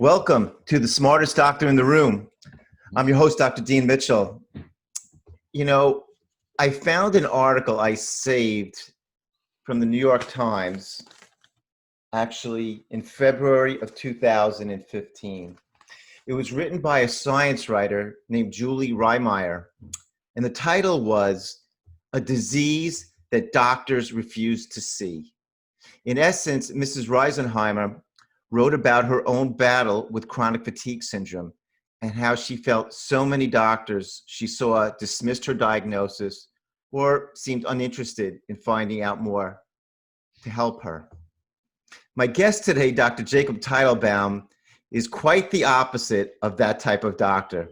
Welcome to the smartest doctor in the room. I'm your host, Dr. Dean Mitchell. You know, I found an article I saved from the New York Times, actually in February of 2015. It was written by a science writer named Julie Reimeyer, and the title was "A Disease That Doctors Refuse to See." In essence, Mrs. Reisenheimer wrote about her own battle with chronic fatigue syndrome and how she felt so many doctors she saw dismissed her diagnosis or seemed uninterested in finding out more to help her. My guest today, Dr. Jacob Teitelbaum, is quite the opposite of that type of doctor.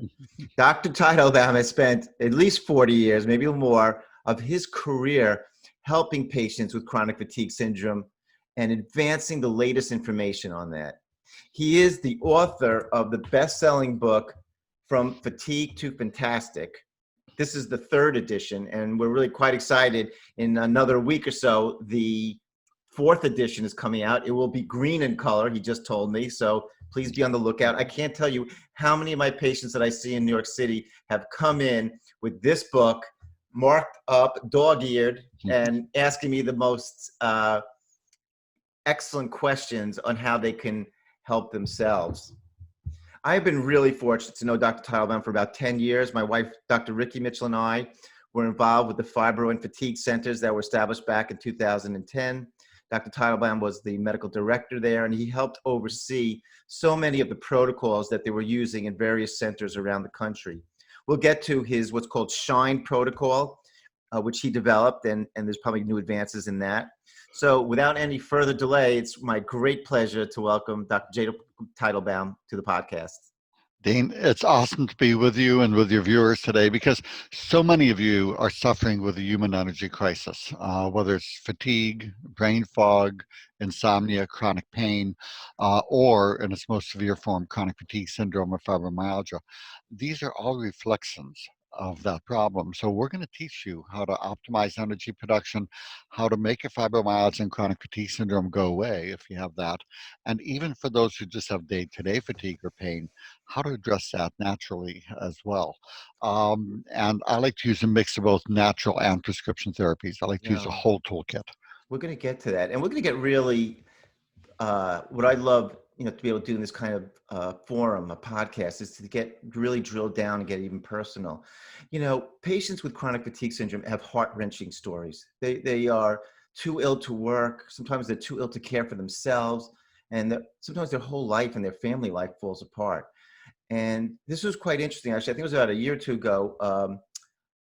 Dr. Teitelbaum has spent at least 40 years, maybe more, of his career helping patients with chronic fatigue syndrome and advancing the latest information on that. He is the author of the best-selling book, From Fatigue to Fantastic. This is the third edition, and we're really quite excited. In another week or so, the fourth edition is coming out. It will be green in color, he just told me, so please be on the lookout. I can't tell you how many of my patients that I see in New York City have come in with this book, marked up, dog-eared, and asking me the most excellent questions on how they can help themselves. I've been really fortunate to know Dr. Teitelbaum for about 10 years. My wife, Dr. Ricky Mitchell, and I were involved with the fibro and fatigue centers that were established back in 2010. Dr. Teitelbaum was the medical director there, and he helped oversee so many of the protocols that they were using in various centers around the country. We'll get to his what's called SHINE protocol, which he developed, and there's probably new advances in that. So without any further delay, it's my great pleasure to welcome Dr. Jacob Teitelbaum to the podcast. Dean, it's awesome to be with you and with your viewers today because so many of you are suffering with a human energy crisis, whether it's fatigue, brain fog, insomnia, chronic pain, or in its most severe form, chronic fatigue syndrome or fibromyalgia. These are all reflections of that problem. So we're going to teach you how to optimize energy production, how to make your fibromyalgia and chronic fatigue syndrome go away if you have that, and even for those who just have day-to-day fatigue or pain, how to address that naturally as well. And I like to use a mix of both natural and prescription therapies. I like to use a whole toolkit. We're going to get to that, and we're going to get really what I love, to be able to do in this kind of forum, a podcast, is to get really drilled down and get even personal. Patients with chronic fatigue syndrome have heart-wrenching stories. They are too ill to work. Sometimes they're too ill to care for themselves, and sometimes their whole life and their family life falls apart. And this was quite interesting. Actually, I think it was about a year or two ago.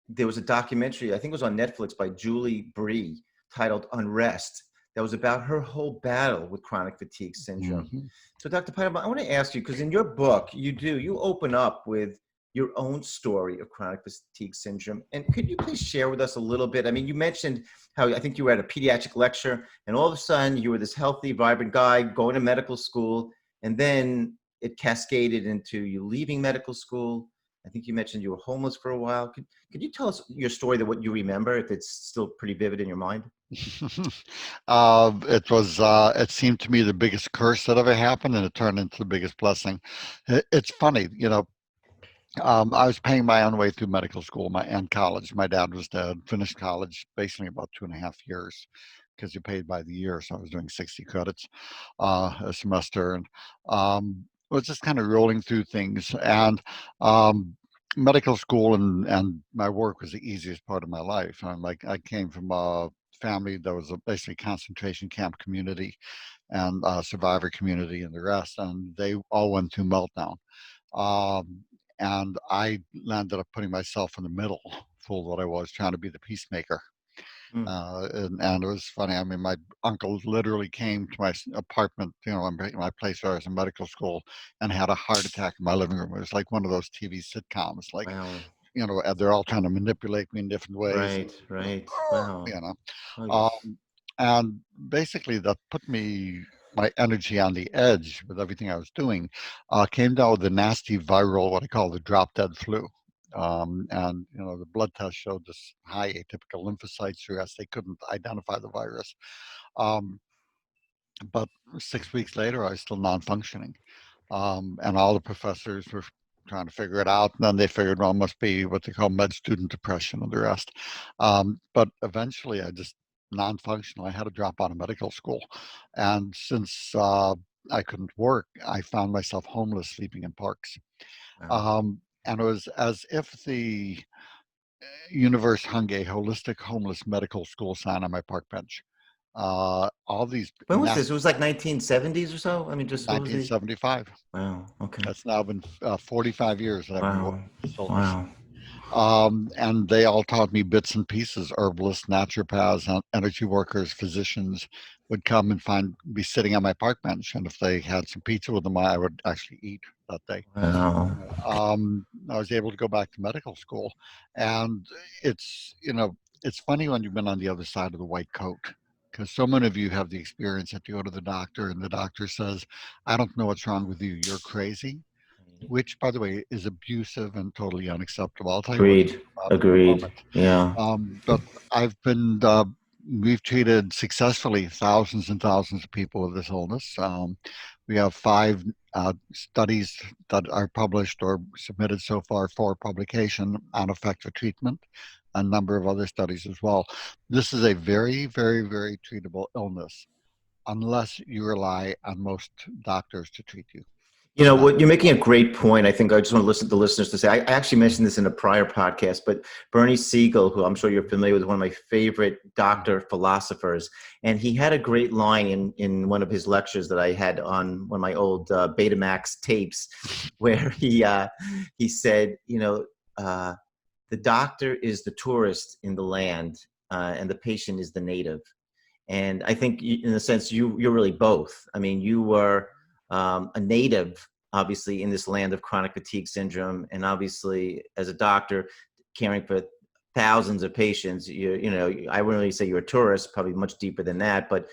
There was a documentary, I think it was on Netflix, by Julie Bree, titled Unrest, that was about her whole battle with chronic fatigue syndrome. Mm-hmm. So Dr. Teitelbaum, I want to ask you, because in your book, you open up with your own story of chronic fatigue syndrome. And could you please share with us a little bit? I mean, you mentioned how I think you were at a pediatric lecture, and all of a sudden you were this healthy, vibrant guy going to medical school, and then it cascaded into you leaving medical school. I think you mentioned you were homeless for a while. Could you tell us your story, that what you remember, if it's still pretty vivid in your mind? It seemed to me the biggest curse that ever happened, and it turned into the biggest blessing. It's funny, I was paying my own way through medical school and college. My dad was dead, finished college basically about 2.5 years because you paid by the year. So I was doing 60 credits a semester, and was just kind of rolling through things. And medical school and my work was the easiest part of my life. I came from a family that was basically concentration camp community and survivor community and the rest, and they all went through meltdown. And I landed up putting myself in the middle, fool what I was, trying to be the peacemaker. And it was funny. I mean, my uncle literally came to my apartment, my place where I was in medical school, and had a heart attack in my living room. It was like one of those TV sitcoms, like, wow. They're all trying to manipulate me in different ways. Right. Wow. And basically that put my energy on the edge with everything I was doing, came down with a nasty viral, what I call the drop dead flu. And the blood test showed this high atypical lymphocyte stress. They couldn't identify the virus. But 6 weeks later, I was still non-functioning. And all the professors were trying to figure it out. And then they figured, well, it must be what they call med student depression and the rest. But eventually I just non-functional. I had to drop out of medical school. And since I couldn't work, I found myself homeless, sleeping in parks. Wow. And it was as if the universe hung a holistic homeless medical school sign on my park bench. All these When was this? It was like 1970s or so? I mean, just what was the... 1975. Wow. Okay. That's now been 45 years that I've been Wow. working with this illness. Wow. And they all taught me bits and pieces. Herbalists, naturopaths, energy workers, physicians would come and be sitting on my park bench. And if they had some pizza with them, I would actually eat that day. Wow. I was able to go back to medical school. And it's funny when you've been on the other side of the white coat, because so many of you have the experience that you go to the doctor and the doctor says, I don't know what's wrong with you. You're crazy. Which, by the way, is abusive and totally unacceptable. I'll tell you Agreed. what Agreed. Yeah. But we've treated successfully thousands and thousands of people with this illness. We have 5 studies that are published or submitted so far for publication on effective treatment, a number of other studies as well. This is a very, very, very treatable illness unless you rely on most doctors to treat you. You know what, you're making a great point. I think I just want to listen to the listeners to say, I actually mentioned this in a prior podcast, but Bernie Siegel, who I'm sure you're familiar with, one of my favorite doctor philosophers, and he had a great line in one of his lectures that I had on one of my old Betamax tapes, where he said, the doctor is the tourist in the land, and the patient is the native. And I think in a sense, you're really both. I mean, you were a native, obviously, in this land of chronic fatigue syndrome, and obviously, as a doctor, caring for thousands of patients, I wouldn't really say you're a tourist, probably much deeper than that. But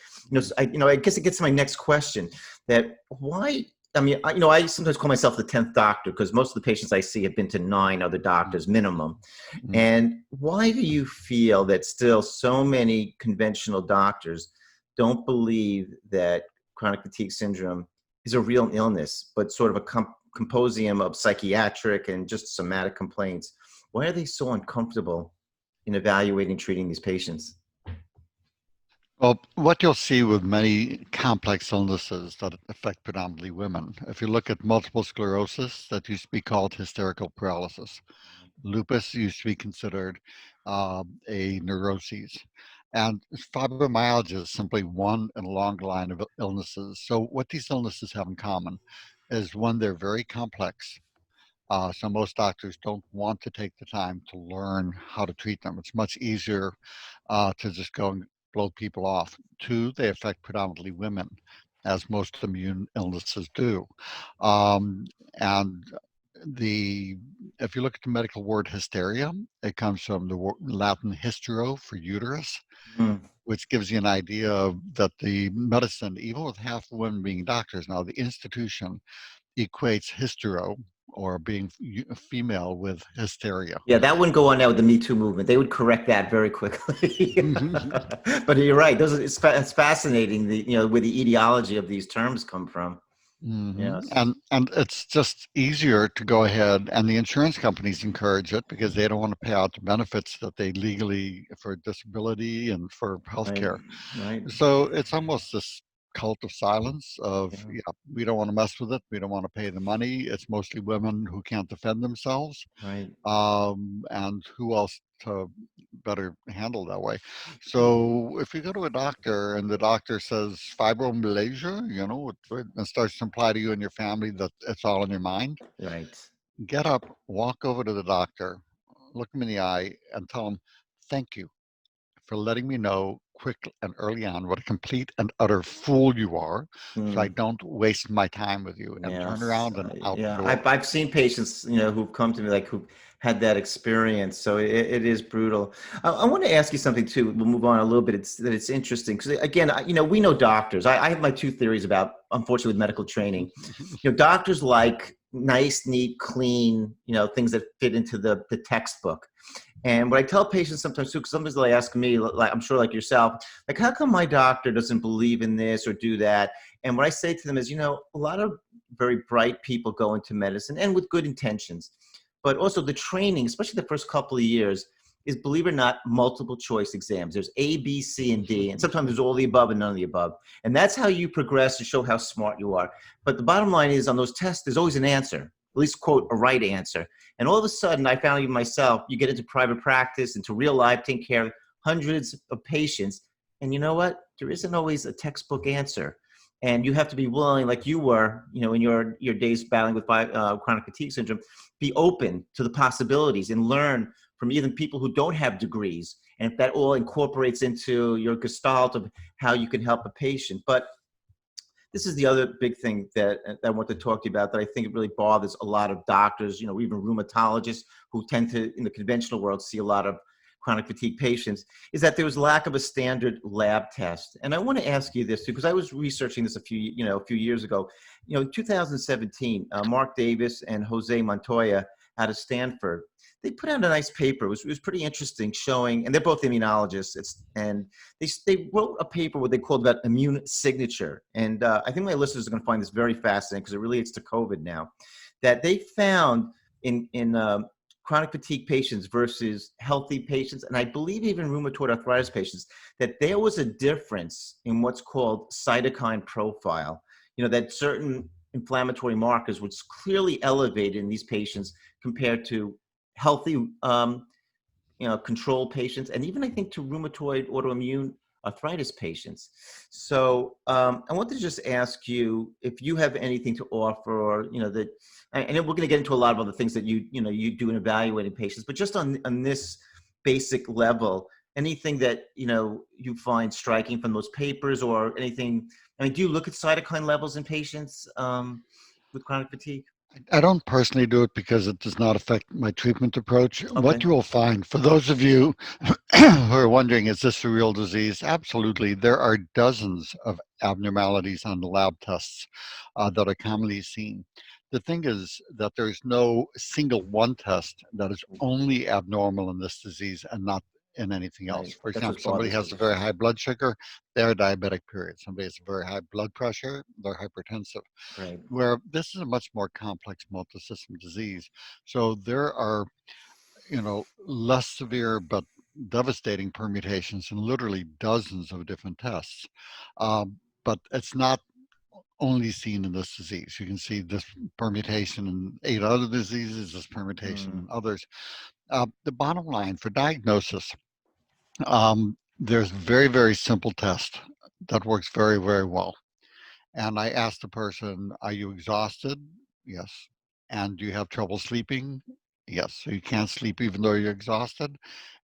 I guess it gets to my next question: that why? I mean, I sometimes call myself the 10th doctor because most of the patients I see have been to 9 other doctors minimum. Mm-hmm. And why do you feel that still so many conventional doctors don't believe that chronic fatigue syndrome is a real illness, but sort of a composium of psychiatric and just somatic complaints? Why are they so uncomfortable in evaluating and treating these patients? Well, what you'll see with many complex illnesses that affect predominantly women, if you look at multiple sclerosis, that used to be called hysterical paralysis. Lupus used to be considered a neuroses. And fibromyalgia is simply one in a long line of illnesses. So what these illnesses have in common is, one, they're very complex. So most doctors don't want to take the time to learn how to treat them. It's much easier to just go and blow people off. 2, they affect predominantly women, as most immune illnesses do. And if you look at the medical word hysteria, it comes from the Latin hystero for uterus, which gives you an idea that the medicine, even with half the women being doctors now, the institution equates hystero, or being female, with hysteria. Yeah, that wouldn't go on now with the Me Too movement. They would correct that very quickly. But you're right. It's fascinating, where the etiology of these terms come from. Mm-hmm. Yes. And it's just easier to go ahead, and the insurance companies encourage it because they don't want to pay out the benefits that they legally, for disability and for healthcare. Right. So it's almost this cult of silence of, we don't want to mess with it. We don't want to pay the money. It's mostly women who can't defend themselves. Right. And who else to better handle that way? So if you go to a doctor and the doctor says fibromyalgia, and starts to imply to you and your family that it's all in your mind, right, get up, walk over to the doctor, look him in the eye, and tell him, thank you for letting me know quick and early on what a complete and utter fool you are, so I don't waste my time with you, and turn around and out the door. I've seen patients, who've come to me who've had that experience. So it is brutal. I want to ask you something too. We'll move on a little bit. It's interesting because, again, we know doctors. I have my 2 theories about, unfortunately, with medical training. Doctors like nice, neat, clean, things that fit into the textbook. And what I tell patients sometimes too, because sometimes they ask me, like I'm sure like yourself, like how come my doctor doesn't believe in this or do that? And what I say to them is, a lot of very bright people go into medicine and with good intentions, but also the training, especially the first couple of years, is, believe it or not, multiple choice exams. There's A, B, C, and D, and sometimes there's all the above and none of the above. And that's how you progress to show how smart you are. But the bottom line is on those tests, there's always an answer, at least quote, a right answer. And all of a sudden, I found even myself, you get into private practice, into real life, taking care of hundreds of patients. And you know what? There isn't always a textbook answer. And you have to be willing, like you were, in your days battling with chronic fatigue syndrome, be open to the possibilities and learn from even people who don't have degrees. And if that all incorporates into your gestalt of how you can help a patient. But this is the other big thing that I want to talk to you about that I think it really bothers a lot of doctors, even rheumatologists who tend to, in the conventional world, see a lot of chronic fatigue patients, is that there was lack of a standard lab test. And I want to ask you this too, because I was researching this a few years ago. In 2017, Mark Davis and Jose Montoya out of Stanford, they put out a nice paper. It was pretty interesting, showing, and they're both immunologists, and they wrote a paper what they called about immune signature. And I think my listeners are going to find this very fascinating because it relates to COVID now, that they found in chronic fatigue patients versus healthy patients, and I believe even rheumatoid arthritis patients, that there was a difference in what's called cytokine profile. That certain inflammatory markers was clearly elevated in these patients compared to healthy, control patients, and even I think to rheumatoid autoimmune arthritis patients. So I wanted to just ask you if you have anything to offer, or that. And we're going to get into a lot of other things that you do in evaluating patients, but just on this basic level, anything that you find striking from those papers, or anything. I mean, do you look at cytokine levels in patients with chronic fatigue? I don't personally do it because it does not affect my treatment approach. What Okay. you will find, for those of you who are wondering, is this a real disease? Absolutely. There are dozens of abnormalities on the lab tests that are commonly seen. The thing is that there's no single one test that is only abnormal in this disease and not in anything else. Right. For That's example, what somebody bothers has me. a very high blood sugar, they're diabetic, period. Somebody has a very high blood pressure, they're hypertensive, Right. where this is a much more complex multi-system disease. So there are, less severe but devastating permutations in literally dozens of different tests. But it's not only seen in this disease. You can see this permutation in 8 other diseases, this permutation in others. The bottom line for diagnosis, there's very, very simple test that works very, very well. And I asked the person, are you exhausted? Yes. And do you have trouble sleeping? Yes. So you can't sleep even though you're exhausted,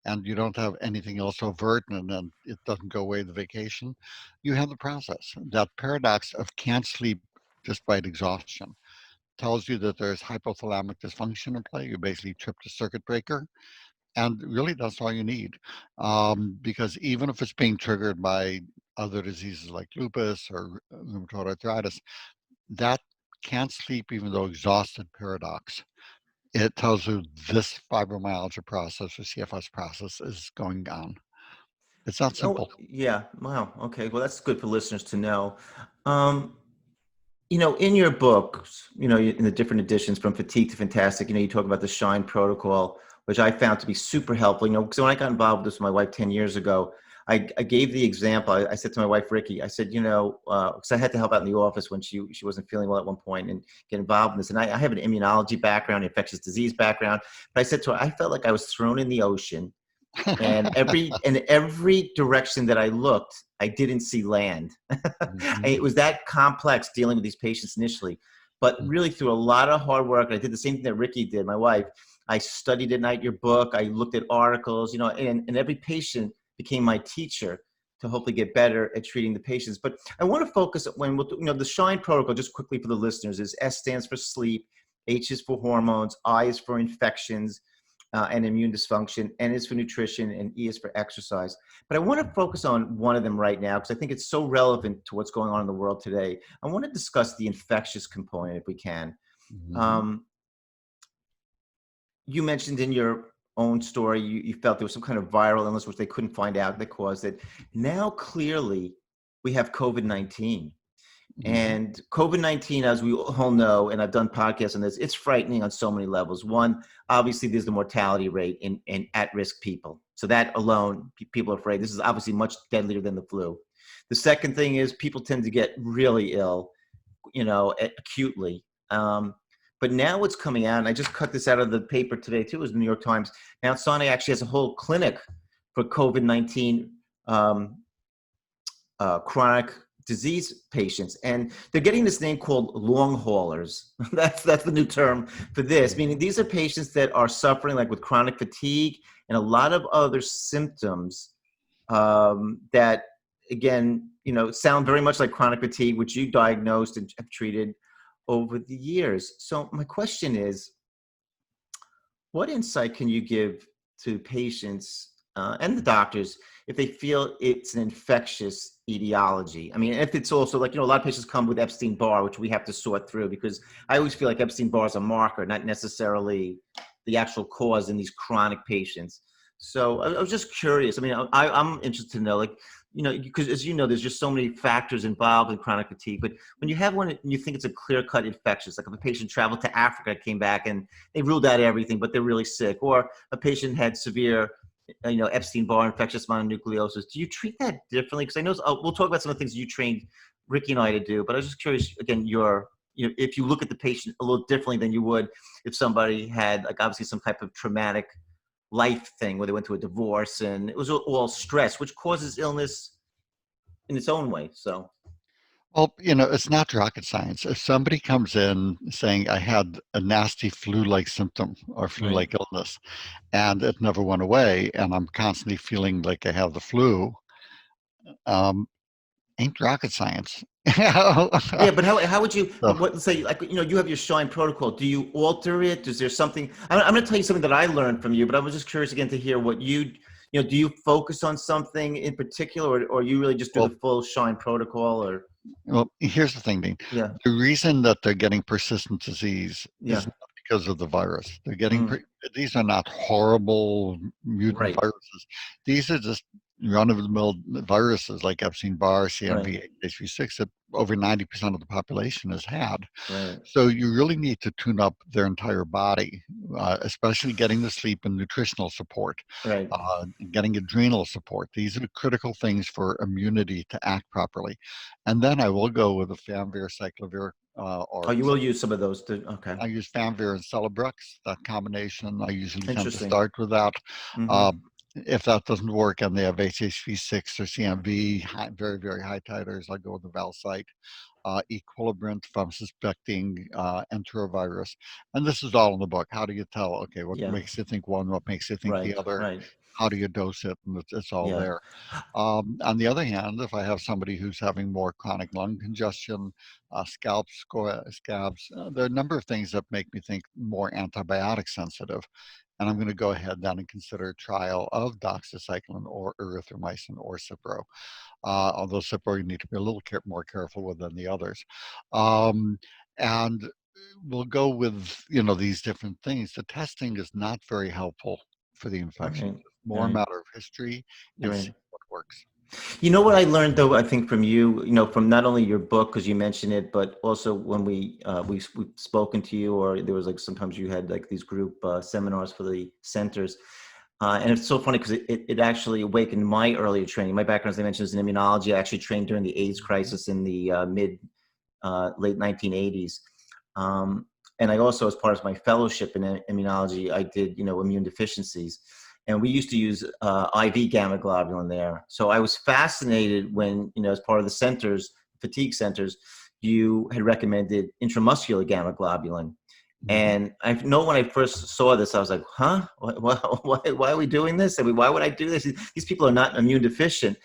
and you don't have anything else overt, and then it doesn't go away the vacation. You have the process. That paradox of can't sleep despite exhaustion tells you that there's hypothalamic dysfunction in play. You basically tripped a circuit breaker. And really, that's all you need. Because even if it's being triggered by other diseases like lupus or rheumatoid arthritis, that can't sleep even though exhausted paradox, it tells you this fibromyalgia process or CFS process is going on. It's not Oh, simple. yeah. Wow. Okay. Well, that's good for listeners to know. Um, in your books, in the different editions from Fatigue to Fantastic, you talk about the SHINE protocol, which I found to be super helpful. Because when I got involved with this with my wife 10 years ago, I gave the example. I said to my wife, Ricky, I said, because I had to help out in the office when she wasn't feeling well at one point, and get involved in this. And I have an immunology background, infectious disease background. But I said to her, I felt like I was thrown in the ocean, and every direction that I looked, I didn't see land. And it was that complex dealing with these patients initially, but really through a lot of hard work. I did the same thing that Ricky did, my wife. I studied at night your book. I looked at articles, and every patient became my teacher to hopefully get better at treating the patients. But I want to focus when the SHINE protocol, just quickly for the listeners, is S stands for sleep, H is for hormones, I is for infections, and immune dysfunction, N is for nutrition, and E is for exercise. But I want to focus on one of them right now because I think it's so relevant to what's going on in the world today. I want to discuss the infectious component if we can. Mhm. You mentioned in your own story, you felt there was some kind of viral illness which they couldn't find out that caused it. Now, clearly, we have COVID-19. And COVID-19, as we all know, and I've done podcasts on this, it's frightening on so many levels. One, obviously, there's the mortality rate in at-risk people. So that alone, people are afraid. This is obviously much deadlier than the flu. The second thing is people tend to get really ill, acutely. But now what's coming out, and I just cut this out of the paper today too, is the New York Times. Now Sinai actually has a whole clinic for COVID-19 chronic disease patients, and they're getting this name called long haulers. That's the new term for this, meaning these are patients that are suffering like with chronic fatigue and a lot of other symptoms that, again, sound very much like chronic fatigue, which you diagnosed and have treated over the years. So my question is, what insight can you give to patients and the doctors if they feel it's an infectious etiology? I mean, if it's also like, a lot of patients come with Epstein-Barr, which we have to sort through, because I always feel like Epstein-Barr is a marker, not necessarily the actual cause in these chronic patients. So I was just curious. I mean, I'm interested to know, like, because as you know, there's just so many factors involved in chronic fatigue. But when you have one and you think it's a clear-cut infectious, like if a patient traveled to Africa, came back, and they ruled out everything, but they're really sick, or a patient had severe Epstein-Barr infectious mononucleosis, do you treat that differently? Because I know we'll talk about some of the things you trained Ricky and I to do, but I was just curious, again, if you look at the patient a little differently than you would if somebody had, like, obviously some type of traumatic life thing where they went through a divorce and it was all stress, which causes illness in its own way. So. Well, it's not rocket science. If somebody comes in saying, I had a nasty flu-like symptom or flu-like illness, and it never went away, and I'm constantly feeling like I have the flu, ain't rocket science. Yeah, but how would you, So, what say, like, you have your SHINE protocol. Do you alter it? Is there something, I'm going to tell you something that I learned from you, but I was just curious again to hear what do you focus on something in particular, or you really just do well, the full SHINE protocol, or? well, here's the thing, Dean. Yeah. The reason that they're getting persistent disease Yeah. is not because of the virus. They're getting, Mm. these are not horrible mutant Right. viruses. These are just run-of-the-mill viruses like Epstein-Barr, CMV, Right. HV6 that over 90% of the population has had. Right. So you really need to tune up their entire body, especially getting the sleep and nutritional support, Right. getting adrenal support. These are critical things for immunity to act properly. And then I will go with the Famvir, Cyclovir, Oh, you will use some of those too. Okay. I use Famvir and Celebrex, that combination. I usually tend to Interesting. start with that. Mm-hmm. If that doesn't work and they have HHV6 or CMV, very, very high titers, I go with the Valsite. Equilibrant if I'm suspecting enterovirus. And this is all in the book. How do you tell, okay, what Yeah. makes you think one, what makes you think the Right. other? Right. How do you dose it? And it's all Yeah. there. On the other hand, if I have somebody who's having more chronic lung congestion, scabs, there are a number of things that make me think more antibiotic sensitive. And I'm going to go ahead then and consider a trial of doxycycline or erythromycin or Cipro. Although Cipro you need to be a little more careful with than the others. And we'll go with, these different things. The testing is not very helpful for the infection. Right. It's more a Right. matter of history and Right. seeing what works. You know what I learned though, I think from you, from not only your book, because you mentioned it, but also when we've spoken to you, or there was like sometimes you had like these group seminars for the centers. And it's so funny because it actually awakened my earlier training. My background, as I mentioned, is in immunology. I actually trained during the AIDS crisis in the late 1980s. And I also, as part of my fellowship in immunology, I did, immune deficiencies. And we used to use IV gamma globulin there. So I was fascinated when, as part of the centers, fatigue centers, you had recommended intramuscular gamma globulin. And I know when I first saw this, I was like, huh? Why are we doing this? I mean, why would I do this? These people are not immune deficient.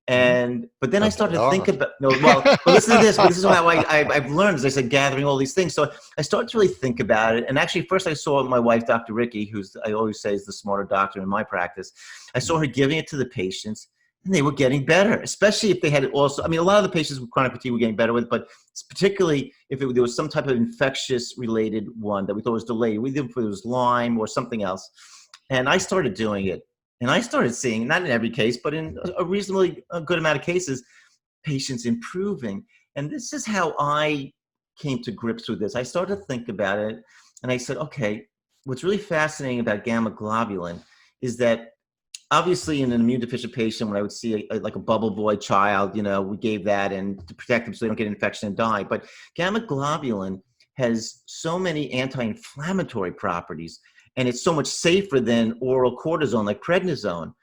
But then I But they started to think are. about, no, well, listen to this. This is how I've learned, as I said, gathering all these things. So I started to really think about it. And actually, first I saw my wife, Dr. Ricky, who's, I always say is the smarter doctor in my practice. I saw her giving it to the patients, and they were getting better, especially if they had it also. I mean, a lot of the patients with chronic fatigue were getting better with it, but particularly if there was some type of infectious related one that we thought was delayed, either if it was Lyme or something else. And I started doing it. And I started seeing, not in every case, but in a reasonably good amount of cases, patients improving. And this is how I came to grips with this. I started to think about it, and I said, okay, what's really fascinating about gamma globulin is that obviously in an immune deficient patient, when I would see like a bubble boy child, we gave that and to protect them so they don't get an infection and die. But gamma globulin has so many anti-inflammatory properties, and it's so much safer than oral cortisone like prednisone.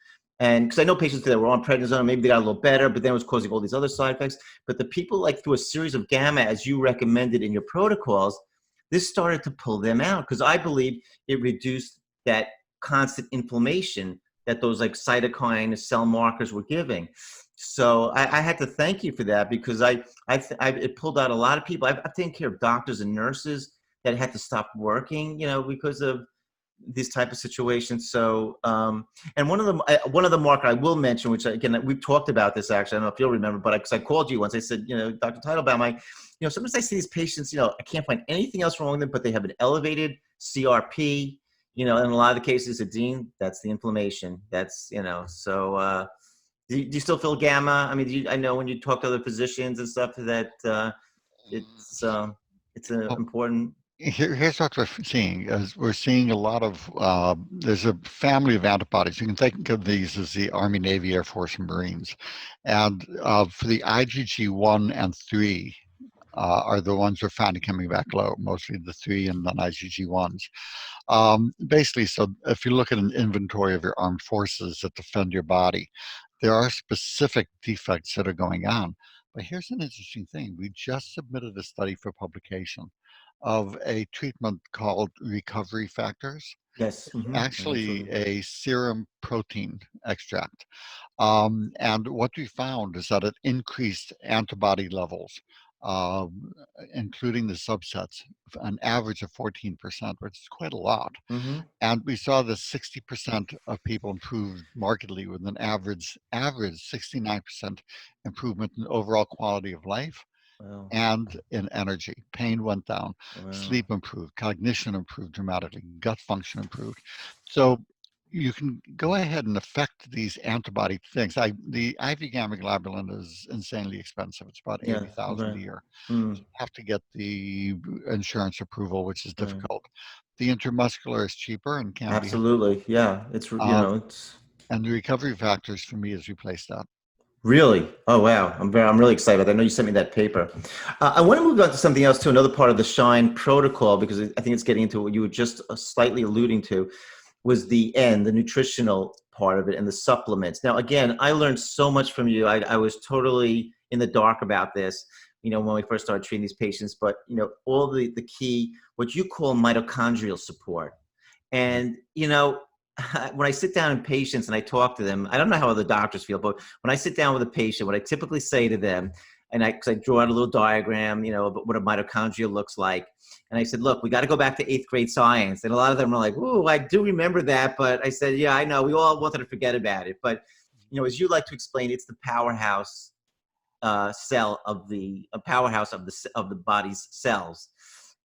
And because I know patients that were on prednisone, maybe they got a little better, but then it was causing all these other side effects. But the people, like through a series of gamma, as you recommended in your protocols, this started to pull them out, because I believe it reduced that constant inflammation that those like cytokine cell markers were giving. So I had to thank you for that, because it pulled out a lot of people. I've taken care of doctors and nurses that had to stop working, because of these type of situations. So, and one of the marker I will mention, which again, we've talked about this actually, I don't know if you'll remember, but because I called you once, I said, Dr. Teitelbaum, sometimes I see these patients, I can't find anything else wrong with them, but they have an elevated CRP, in a lot of the cases, Dean, that's the inflammation. That's, so, do you still feel gamma? I mean, I know when you talk to other physicians and stuff that it's an Well, important. here's what we're seeing is we're seeing a lot of there's a family of antibodies. You can think of these as the Army, Navy, Air Force, and Marines. And for the IgG1 and 3 are the ones we're finding coming back low, mostly the 3 and then IgG1s. Basically, so if you look at an inventory of your armed forces that defend your body, there are specific defects that are going on. But here's an interesting thing. We just submitted a study for publication of a treatment called recovery factors. Yes. It's actually a serum protein extract. And what we found is that it increased antibody levels, including the subsets, an average of 14%, which is quite a lot. Mm-hmm. And we saw that 60% of people improved markedly, with an average 69% improvement in overall quality of life Wow. and in energy. Pain went down, Wow. sleep improved, cognition improved dramatically, gut function improved. So you can go ahead and affect these antibody things. The IV gamma globulin is insanely expensive. It's about Yeah. 80,000 a Right. year. Mm. Have to get the insurance approval, which is Right. difficult. The intramuscular is cheaper and can be Absolutely. Yeah. It's helpful. it's And the recovery factors for me has replaced that. really. Oh wow. I'm really excited. I know you sent me that paper. I want to move on to something else, to another part of the Shine protocol, because I think it's getting into what you were just slightly alluding to, was the nutritional part of it and the supplements. Now, again, I learned so much from you. I was totally in the dark about this, when we first started treating these patients, but, all the key, what you call mitochondrial support. And, when I sit down in patients and I talk to them, I don't know how other doctors feel, but when I sit down with a patient, what I typically say to them, and cause I draw out a little diagram, of what a mitochondria looks like. And I said, look, we got to go back to 8th grade science. And a lot of them are like, "Ooh, I do remember that." But I said, yeah, I know. We all wanted to forget about it. But, as you like to explain, it's the powerhouse cell of the a powerhouse of the body's cells.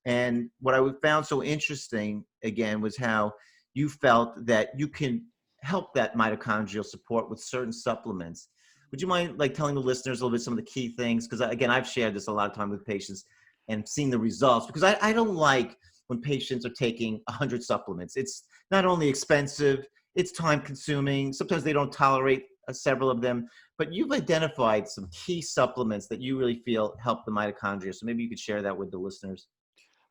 And what I found so interesting again was how you felt that you can help that mitochondrial support with certain supplements. Would you mind like telling the listeners a little bit some of the key things? Because again, I've shared this a lot of time with patients and seen the results, because I don't like when patients are taking 100 supplements. It's not only expensive, it's time consuming. Sometimes they don't tolerate several of them, but you've identified some key supplements that you really feel help the mitochondria. So maybe you could share that with the listeners.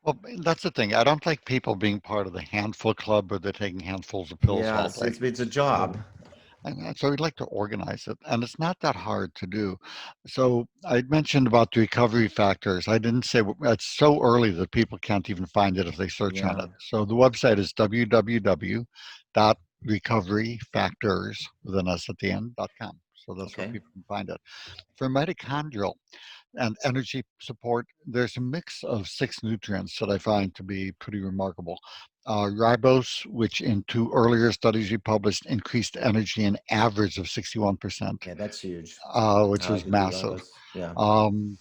Well, that's the thing. I don't like people being part of the handful club where they're taking handfuls of pills all Yes, day. it's a job. So, so we'd like to organize it, and it's not that hard to do. So I mentioned about the recovery factors. I didn't say it's so early that people can't even find it if they search on Yeah. it. So the website is www.recoveryfactors with an S at the end.com. So that's where Okay. people can find it. For mitochondrial and energy support, there's a mix of 6 nutrients that I find to be pretty remarkable. Ribose, which in 2 earlier studies we published, increased energy an average of 61%, Yeah, that's huge. which I like is to do massive. ribos. Yeah. Um,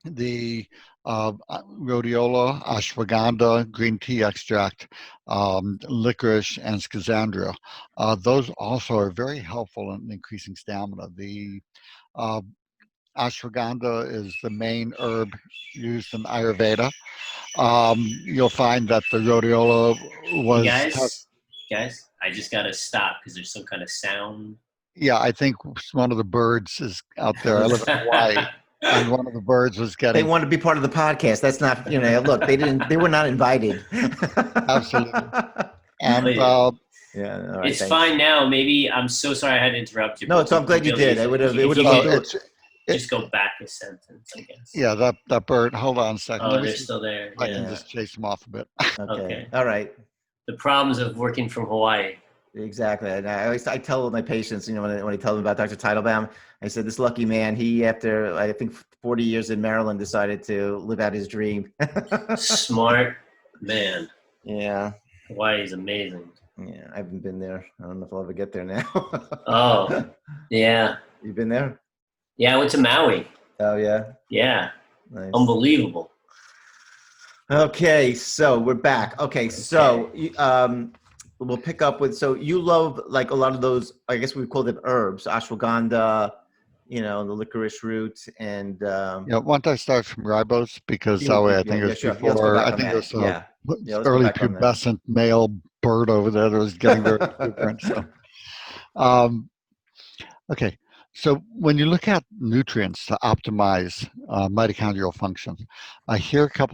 the rhodiola, ashwagandha, green tea extract, licorice, and schizandra. Those also are very helpful in increasing stamina. The uh, ashwagandha is the main herb used in Ayurveda. You'll find that the rhodiola was Guys, I just gotta stop because there's some kind of sound. yeah, I think one of the birds is out there. I live in Hawaii, and one of the birds was They getting want to be part of the podcast. That's not, look, they were not invited. absolutely. And Wait, Yeah, all right, it's thanks. fine now. Maybe I'm so sorry I had to interrupt you. No, so I'm glad you did. It would have just go back a sentence, I guess. Yeah, that bird. Hold on a second. Oh, they're still there. I can just chase them off a bit. Okay. All right. The problems of working from Hawaii. Exactly. And I tell my patients, when I tell them about Dr. Teitelbaum, I said, this lucky man, he, after I think 40 years in Maryland, decided to live out his dream. Smart man. Yeah. Hawaii is amazing. Yeah, I haven't been there. I don't know if I'll ever get there now. Oh, yeah. You've been there? Yeah, I went to Maui. Oh, yeah? Yeah. Nice. Unbelievable. Okay, so we're back. Okay, so we'll pick up with, so you love like a lot of those, I guess we call them herbs, ashwagandha, the licorice root, and yeah. Why don't I start from ribose, because that way I think it was before. I think it was early pubescent male bird over there that was getting very exuberant. So, okay. So when you look at nutrients to optimize mitochondrial function, here are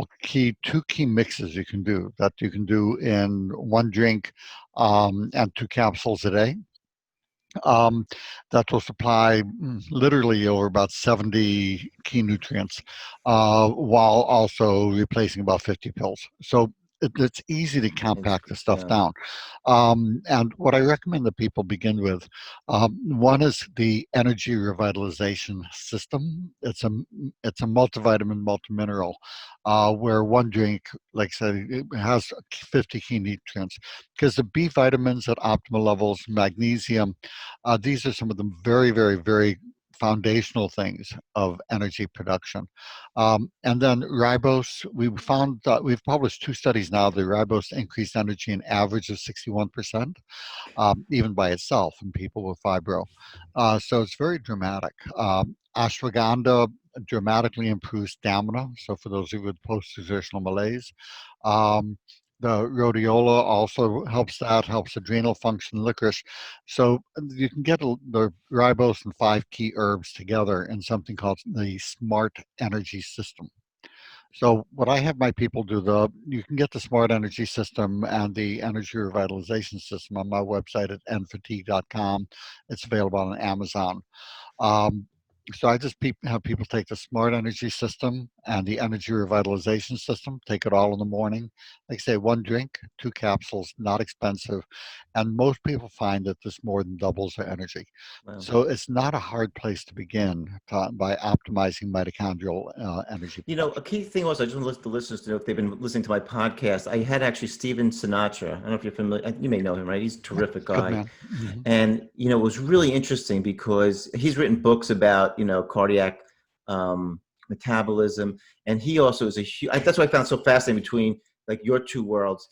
two key mixes you can do in one drink and 2 capsules a day. That will supply literally over about 70 key nutrients, while also replacing about 50 pills. So it's easy to compact the stuff down. And what I recommend that people begin with, one is the energy revitalization system. It's a multivitamin, multimineral, where one drink, like I said, it has 50 key nutrients, because the B vitamins at optimal levels, magnesium, these are some of the very, very, very foundational things of energy production. And then ribose, we've published 2 studies now. The ribose increased energy an average of 61%, even by itself in people with fibro. So it's very dramatic. Ashwagandha dramatically improves stamina. So for those of you with post-exertional malaise, the rhodiola also helps adrenal function, licorice. So you can get the ribose and 5 key herbs together in something called the Smart Energy System. So what I have my people do, you can get the Smart Energy System and the Energy Revitalization System on my website at nfatigue.com. It's available on Amazon. So I just have people take the Smart Energy System and the Energy Revitalization System, take it all in the morning. Like I say, 1 drink, 2 capsules, not expensive. And most people find that this more than doubles their energy. Wow. So it's not a hard place to begin by optimizing mitochondrial energy production. A key thing also, I just want to let the listeners know, if they've been listening to my podcast, I had actually Steven Sinatra. I don't know if you're familiar. You may know him, right? He's a terrific guy. Good man. Mm-hmm. And, it was really interesting because he's written books about, cardiac metabolism. And he also is that's what I found so fascinating between like your 2 worlds.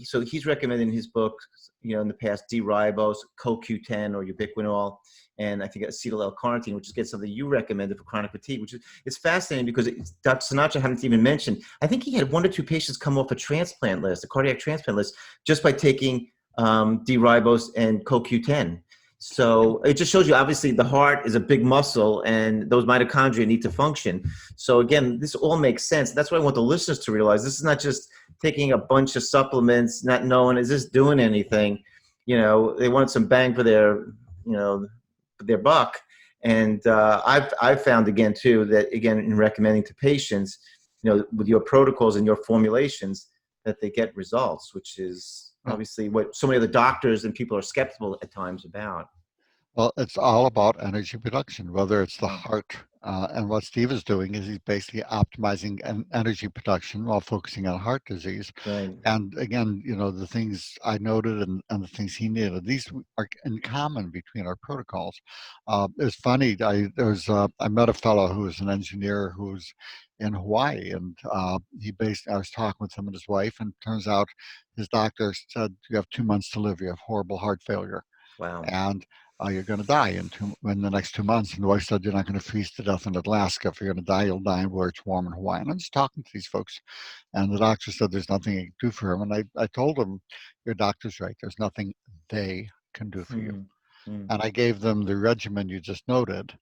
So he's recommended in his books, in the past, D-ribose, CoQ10 or ubiquinol, and I think acetyl L-carnitine, which is something you recommended for chronic fatigue, which is fascinating because Dr. Sinatra hadn't even mentioned. I think he had 1 or 2 patients come off a transplant list, a cardiac transplant list, just by taking D-ribose and CoQ10. So it just shows you, obviously, the heart is a big muscle and those mitochondria need to function. So again, this all makes sense. That's what I want the listeners to realize. This is not just taking a bunch of supplements, not knowing, is this doing anything? They wanted some bang for their buck. And I've found again, too, that again, in recommending to patients, with your protocols and your formulations, that they get results, which is obviously what so many of the doctors and people are skeptical at times about. Well, it's all about energy production, whether it's the Right. heart. And what Steve is doing is he's basically optimizing energy production while focusing on heart disease. Right. And again, the things I noted and the things he needed, these are in common between our protocols. It's funny. I met a fellow who was an engineer who's in Hawaii, and I was talking with him and his wife, and it turns out his doctor said, "You have 2 months to live. You have horrible heart failure, Wow. and you're going to die in the next 2 months." And the wife said, "You're not going to freeze to death in Alaska. If you're going to die, you'll die where it's warm in Hawaii." And I'm just talking to these folks, and the doctor said there's nothing you can do for him. And I told him, "Your doctor's right. There's nothing they can do for you." Hmm. Hmm. And I gave them the regimen you just noted.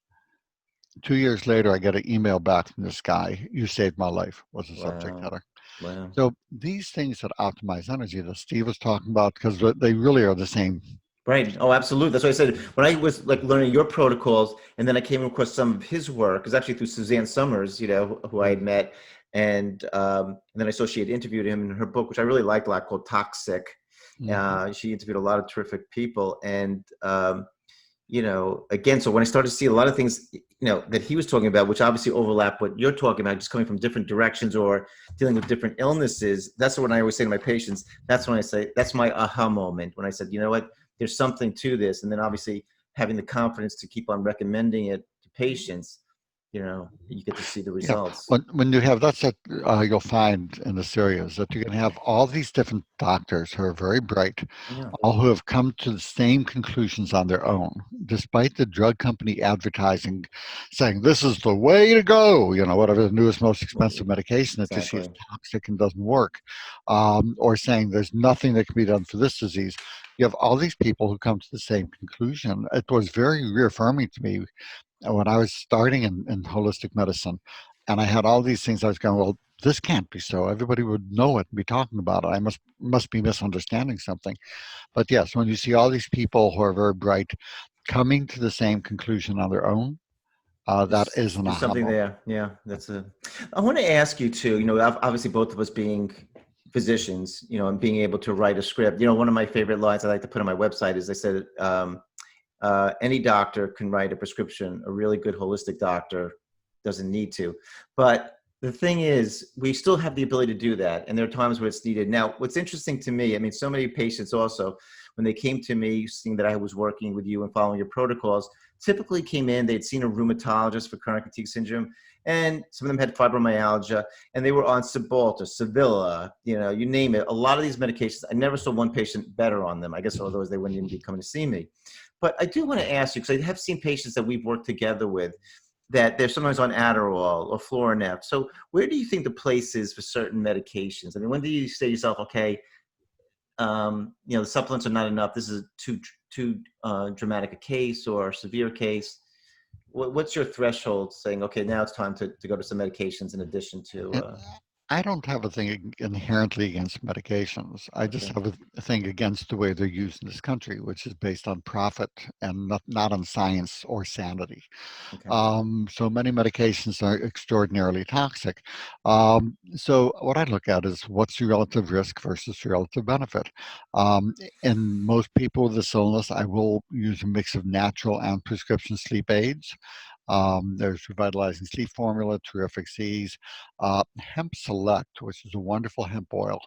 2 years later, I get an email back from this guy. "You saved my life," was the subject Wow. header. Wow. So these things that optimize energy that Steve was talking about, because they really are the same. Right. Oh, absolutely. That's what I said. When I was like learning your protocols, and then I came across some of his work, is actually through Suzanne Summers, who I had met, and then I saw she had interviewed him in her book, which I really liked a lot, called Toxic. She interviewed a lot of terrific people, and again, so when I started to see a lot of things, that he was talking about, which obviously overlap what you're talking about, just coming from different directions or dealing with different illnesses. That's what I always say to my patients. That's when I say, that's my aha moment, when I said, you know what, there's something to this. And then obviously having the confidence to keep on recommending it to patients, you get to see the Yeah, results. when you have that's what you'll find in this area is that you can have all these different doctors who are very bright, Yeah. all who have come to the same conclusions on their own, despite the drug company advertising, saying this is the way to go. Whatever the newest, most expensive medication that you see is Exactly. toxic and doesn't work, or saying there's nothing that can be done for this disease. You have all these people who come to the same conclusion. It was very reaffirming to me when I was starting in holistic medicine, and I had all these things. I was going, well, this can't be so. Everybody would know it and be talking about it. I must be misunderstanding something. But yes, when you see all these people who are very bright coming to the same conclusion on their own, that is an There's aha something moment. there. Yeah, I want to ask you too. Obviously, both of us being physicians, and being able to write a script. One of my favorite lines I like to put on my website is I said, any doctor can write a prescription. A really good holistic doctor doesn't need to. But the thing is, we still have the ability to do that, and there are times where it's needed. Now, what's interesting to me, I mean, so many patients also, when they came to me, seeing that I was working with you and following your protocols, typically came in, they'd seen a rheumatologist for chronic fatigue syndrome, and some of them had fibromyalgia, and they were on Cymbalta, Sevilla, you name it. A lot of these medications, I never saw one patient better on them. I guess otherwise they wouldn't even be coming to see me. But I do want to ask you, because I have seen patients that we've worked together with, that they're sometimes on Adderall or Florinef. So where do you think the place is for certain medications? I mean, when do you say to yourself, okay, the supplements are not enough. This is too dramatic a case or severe case. What's your threshold saying, okay, now it's time to go to some medications in addition to, And I don't have a thing inherently against medications. I just okay, have a thing against the way they're used in this country, which is based on profit and not on science or sanity. okay. So many medications are extraordinarily toxic. So what I look at is what's the relative risk versus the relative benefit. In most people with this illness, I will use a mix of natural and prescription sleep aids. There's revitalizing sleep formula, terrific C's. Hemp Select, which is a wonderful hemp oil,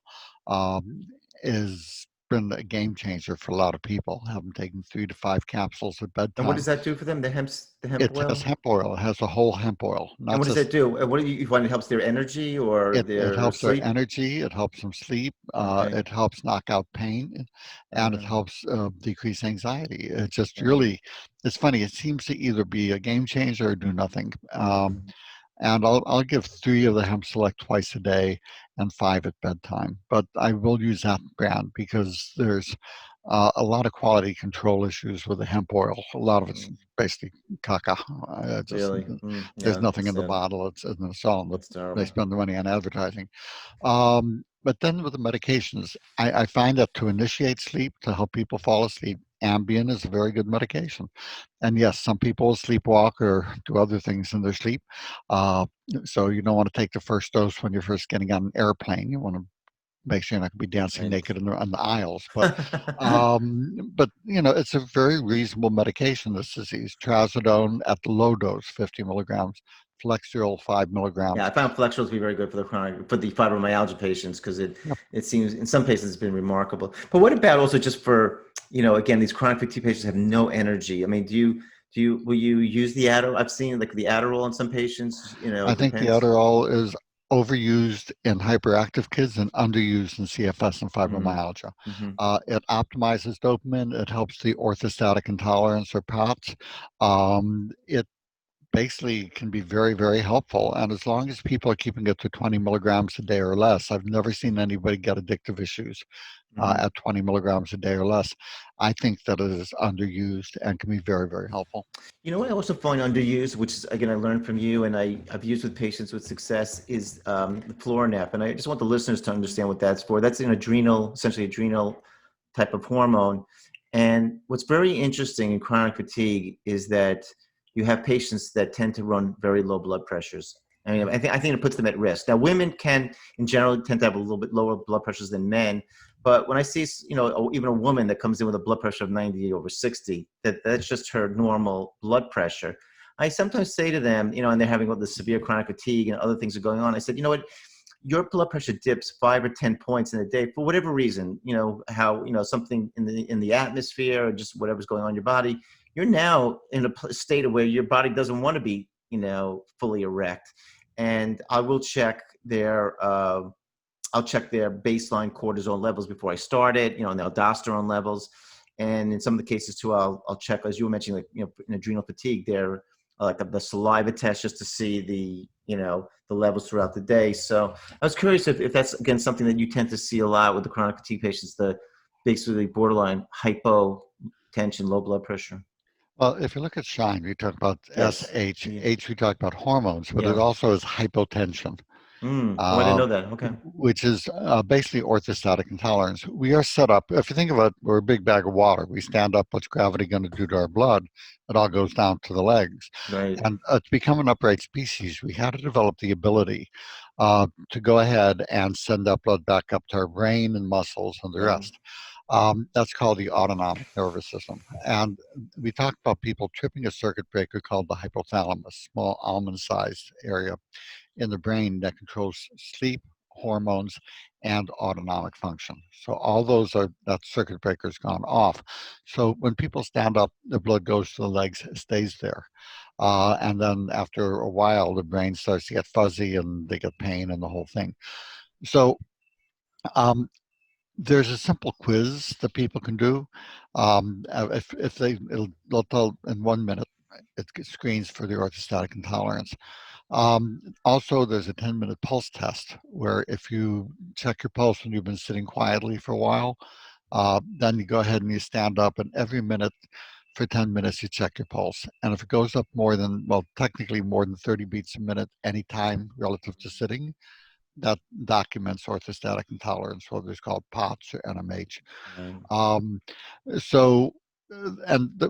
um, is been a game changer for a lot of people. Have them taking 3 to 5 capsules at And what bedtime. does that do for them? The hemp It has oil? hemp oil. It has a whole hemp oil, And not what does just that do? What do you find it helps their energy or it their helps their sleep? energy. It helps them sleep. Okay. It helps knock out pain, and it Uh, helps decrease anxiety. It just uh, really, it's funny. It seems to either be a game changer or do nothing. mhm. And I'll give 3 of the hemp select twice a day and 5 at bedtime. But I will use that brand because there's a lot of quality control issues with the hemp oil. A lot of it's Mm, basically caca. Just really? there's Yeah, nothing that's in the sad. bottle. It's all in the, That's they terrible. spend the money on advertising. But then with the medications, I find that to initiate sleep, to help people fall asleep, Ambien is a very good medication. And yes, some people sleepwalk or do other things in their sleep. Uh, so you don't want to take the first dose when you're first getting on an airplane. You want to make sure you're not going to be dancing Right. naked on the aisles. But it's a very reasonable medication, this disease. Trazodone at the low dose, 50 milligrams, Flexeril, 5 milligrams. Yeah, I found Flexeril to be very good for the fibromyalgia patients, because it seems in some patients it's been remarkable. But what about also just for, again, these chronic fatigue patients have no energy? I mean, will you use the Adderall? I've seen like the Adderall in some patients, I think the depends. Adderall is overused in hyperactive kids and underused in CFS and fibromyalgia. Mm-hmm. It optimizes dopamine. It helps the orthostatic intolerance or POTS. It basically can be very, very helpful. And as long as people are keeping it to 20 milligrams a day or less, I've never seen anybody get addictive issues at 20 milligrams a day or less. I think that it is underused and can be very, very helpful. You know what I also find underused, which is, again, I learned from you and I've used with patients with success, is the Florinep. And I just want the listeners to understand what that's for. That's an essentially adrenal type of hormone. And what's very interesting in chronic fatigue is that you have patients that tend to run very low blood pressures. I mean, I think it puts them at risk. Now, women can, in general, tend to have a little bit lower blood pressures than men. But when I see, even a woman that comes in with a blood pressure of 90/60, that's just her normal blood pressure, I sometimes say to them, and they're having all this severe chronic fatigue and other things are going on. I said, you know what, your blood pressure dips 5 or 10 points in a day for whatever reason, something in the atmosphere or just whatever's going on in your body. You're now in a state of where your body doesn't want to be, fully erect. And I will check I'll check their baseline cortisol levels before I start it, and the aldosterone levels. And in some of the cases too, I'll check, as you were mentioning, like, in adrenal fatigue, they're like the saliva test, just to see the levels throughout the day. So I was curious if that's, again, something that you tend to see a lot with the chronic fatigue patients, the basically borderline hypotension, low blood pressure. Well, if you look at SHINE, we talk about Yes. SH, Yeah. H, we talk about hormones, but it Yeah. also is hypotension. Oh, I didn't know that. Okay. Which is basically orthostatic intolerance. We are set up, if you think of it, we're a big bag of water. We stand up, what's gravity going to do to our blood? It all goes down to the legs. Right. And to become an upright species, we had to develop the ability to go ahead and send that blood back up to our brain and muscles and the rest. That's called the autonomic nervous system. And we talk about people tripping a circuit breaker called the hypothalamus, small almond-sized area in the brain that controls sleep, hormones, and autonomic function. So all those that circuit breaker's gone off. So when people stand up, the blood goes to the legs, stays there. And then after a while, the brain starts to get fuzzy and they get pain and the whole thing. So there's a simple quiz that people can do. If they'll tell in 1 minute, it screens for the orthostatic intolerance. Also, there's a 10-minute pulse test where if you check your pulse when you've been sitting quietly for a while, then you go ahead and you stand up, and every minute for 10 minutes, you check your pulse. And if it goes up technically more than 30 beats a minute anytime relative to sitting, that documents orthostatic intolerance, whether it's called POTS or NMH.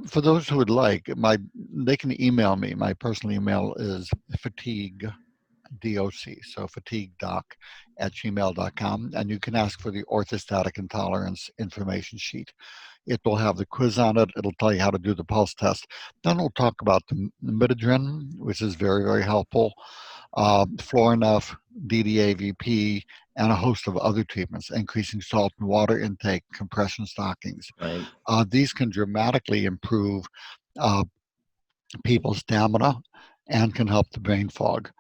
For those who would like, they can email me. My personal email is fatigue, DOC, so fatiguedoc@gmail.com, and you can ask for the orthostatic intolerance information sheet. It will have the quiz on it. It'll tell you how to do the pulse test. Then we'll talk about the midodrine, which is very, very helpful, Florinef, DDAVP, and a host of other treatments, increasing salt and water intake, compression stockings. Right. These can dramatically improve people's stamina and can help the brain fog.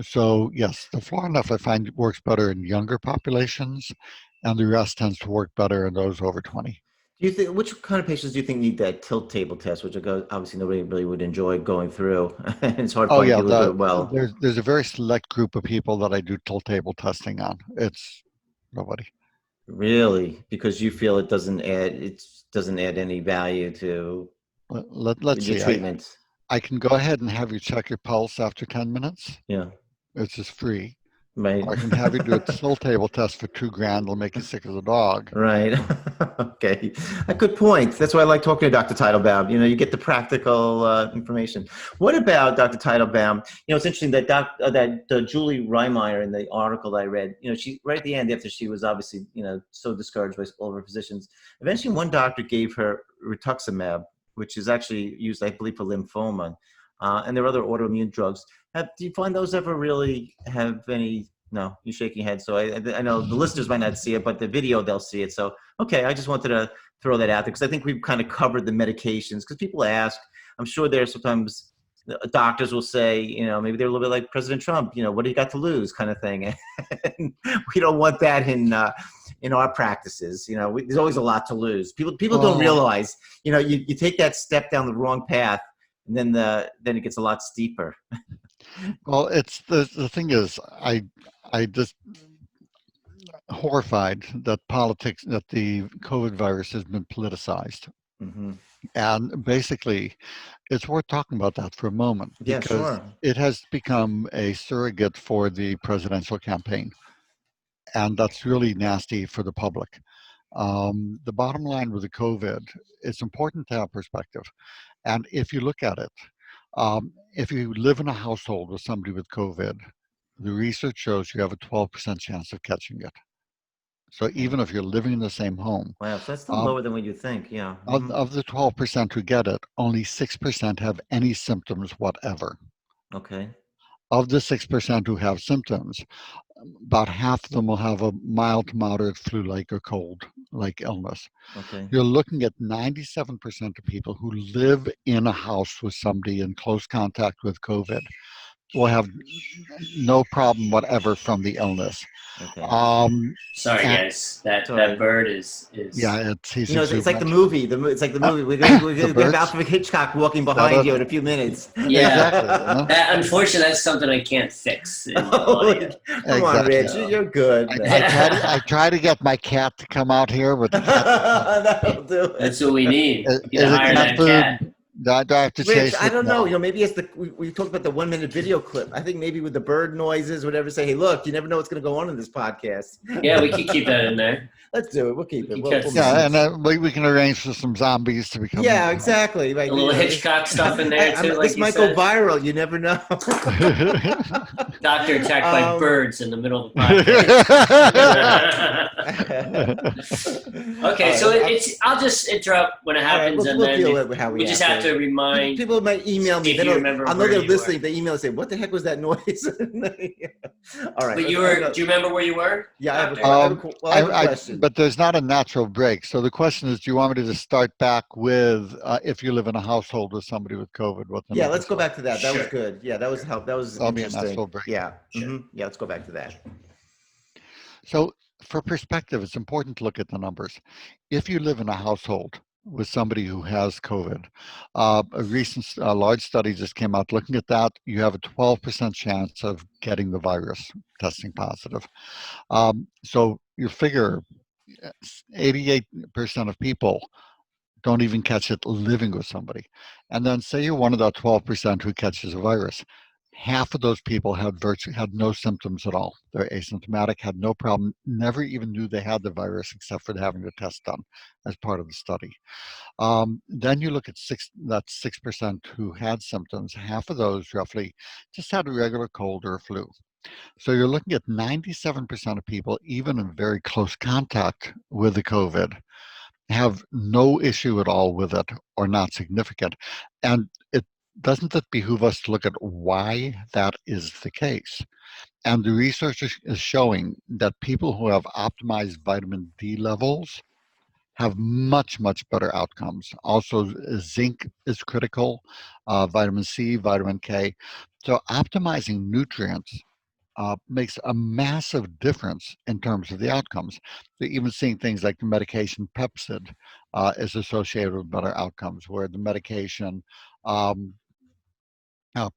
So yes, the Florinef I find works better in younger populations, and the rest tends to work better in those over 20. Do you think, which kind of patients do you think need that tilt table test, which obviously nobody really would enjoy going through? It's hard to find people who do it well. There's a very select group of people that I do tilt table testing on. It's nobody. Really? Because you feel it doesn't add any value to Let's your see. treatment. I can go ahead and have you check your pulse after 10 minutes. Yeah. It's just free. Right. I can have you do a tilt table test for $2,000. It'll make you sick as a dog. Right. Okay. A good point. That's why I like talking to Dr. Teitelbaum. You know, you get the practical information. What about Dr. Teitelbaum? You know, it's interesting that Julie Reimeyer in the article that I read, you know, she right at the end, after she was obviously, you know, so discouraged by all of her physicians, eventually one doctor gave her rituximab, which is actually used, I believe, for lymphoma. And there are other autoimmune drugs. Do you find those ever really have any? No, you're shaking your head. So I know the listeners might not see it, but the video, they'll see it. So, okay, I just wanted to throw that out there because I think we've kind of covered the medications because people ask. I'm sure there are sometimes doctors will say, you know, maybe they're a little bit like President Trump, you know, what do you got to lose kind of thing. And we don't want that in our practices. You know, there's always a lot to lose. People don't realize, you know, you take that step down the wrong path and then it gets a lot steeper. Well, it's the thing is, I just horrified that the COVID virus has been politicized. Mm-hmm. And basically, it's worth talking about that for a moment Yeah, because sure. it has become a surrogate for the presidential campaign. And that's really nasty for the public. The bottom line with the COVID, it's important to have perspective. And if you look at it, if you live in a household with somebody with COVID, the research shows you have a 12% chance of catching it. So even if you're living in the same home, Wow, so that's still lower than what you think, yeah. Mm-hmm. of the 12% who get it, only 6% have any symptoms whatever. Okay. Of the 6% who have symptoms, about half of them will have a mild to moderate flu-like or cold-like illness. Okay. You're looking at 97% of people who live in a house with somebody in close contact with COVID will have no problem whatever from the illness. Okay. Sorry, guys. That bird is. Yeah, he's you know, it's like the exuberant. movie. It's like the movie. We're gonna The get birds? Alfred Hitchcock walking behind you in a few minutes. Yeah. Exactly. Unfortunately, that's something I can't fix. Come on, Rich. You're good. I try to get my cat to come out here, but the cat. That'll do it. That's what we need. Is You hire that cat. Do I have to Rich, chase I it? don't know. No. You know, maybe it's we talked about the 1 minute video clip. I think maybe with the bird noises, whatever. Say, hey, look, you never know what's going to go on in this podcast. Yeah, we could keep that in there. Let's do it. We'll keep it. Yeah, and we can arrange for some zombies to become. Yeah, exactly. Right. A little Hitchcock stuff in there too. This might go viral. You never know. Doctor attacked by birds in the middle of the podcast. Okay, so I'll just interrupt when it happens, and then deal with how we just have to remind. People might email me. If you remember, I know they're listening. They email and say, "What the heck was that noise?" All right. But do you remember where you were? Yeah, I have a question. But there's not a natural break. So the question is, do you want me to just start back with if you live in a household with somebody with COVID? Yeah, let's go back to that. That was good. Yeah, that was help. That was interesting. Be a natural break. Yeah. Sure. Yeah, let's go back to that. So for perspective, it's important to look at the numbers. If you live in a household with somebody who has COVID, a recent large study just came out looking at that. You have a 12% chance of getting the virus, testing positive. So you figure 88% of people don't even catch it living with somebody. And then say you're one of that 12% who catches a virus. Half of those people had no symptoms at all. They're asymptomatic, had no problem, never even knew they had the virus except for having the test done as part of the study. Then you look at that 6% who had symptoms. Half of those roughly just had a regular cold or a flu. So you're looking at 97% of people, even in very close contact with the COVID, have no issue at all with it or not significant. And doesn't it behoove us to look at why that is the case? And the research is showing that people who have optimized vitamin D levels have much, much better outcomes. Also, zinc is critical, vitamin C, vitamin K. So optimizing nutrients makes a massive difference in terms of the outcomes. So even seeing things like the medication Pepcid is associated with better outcomes, where the medication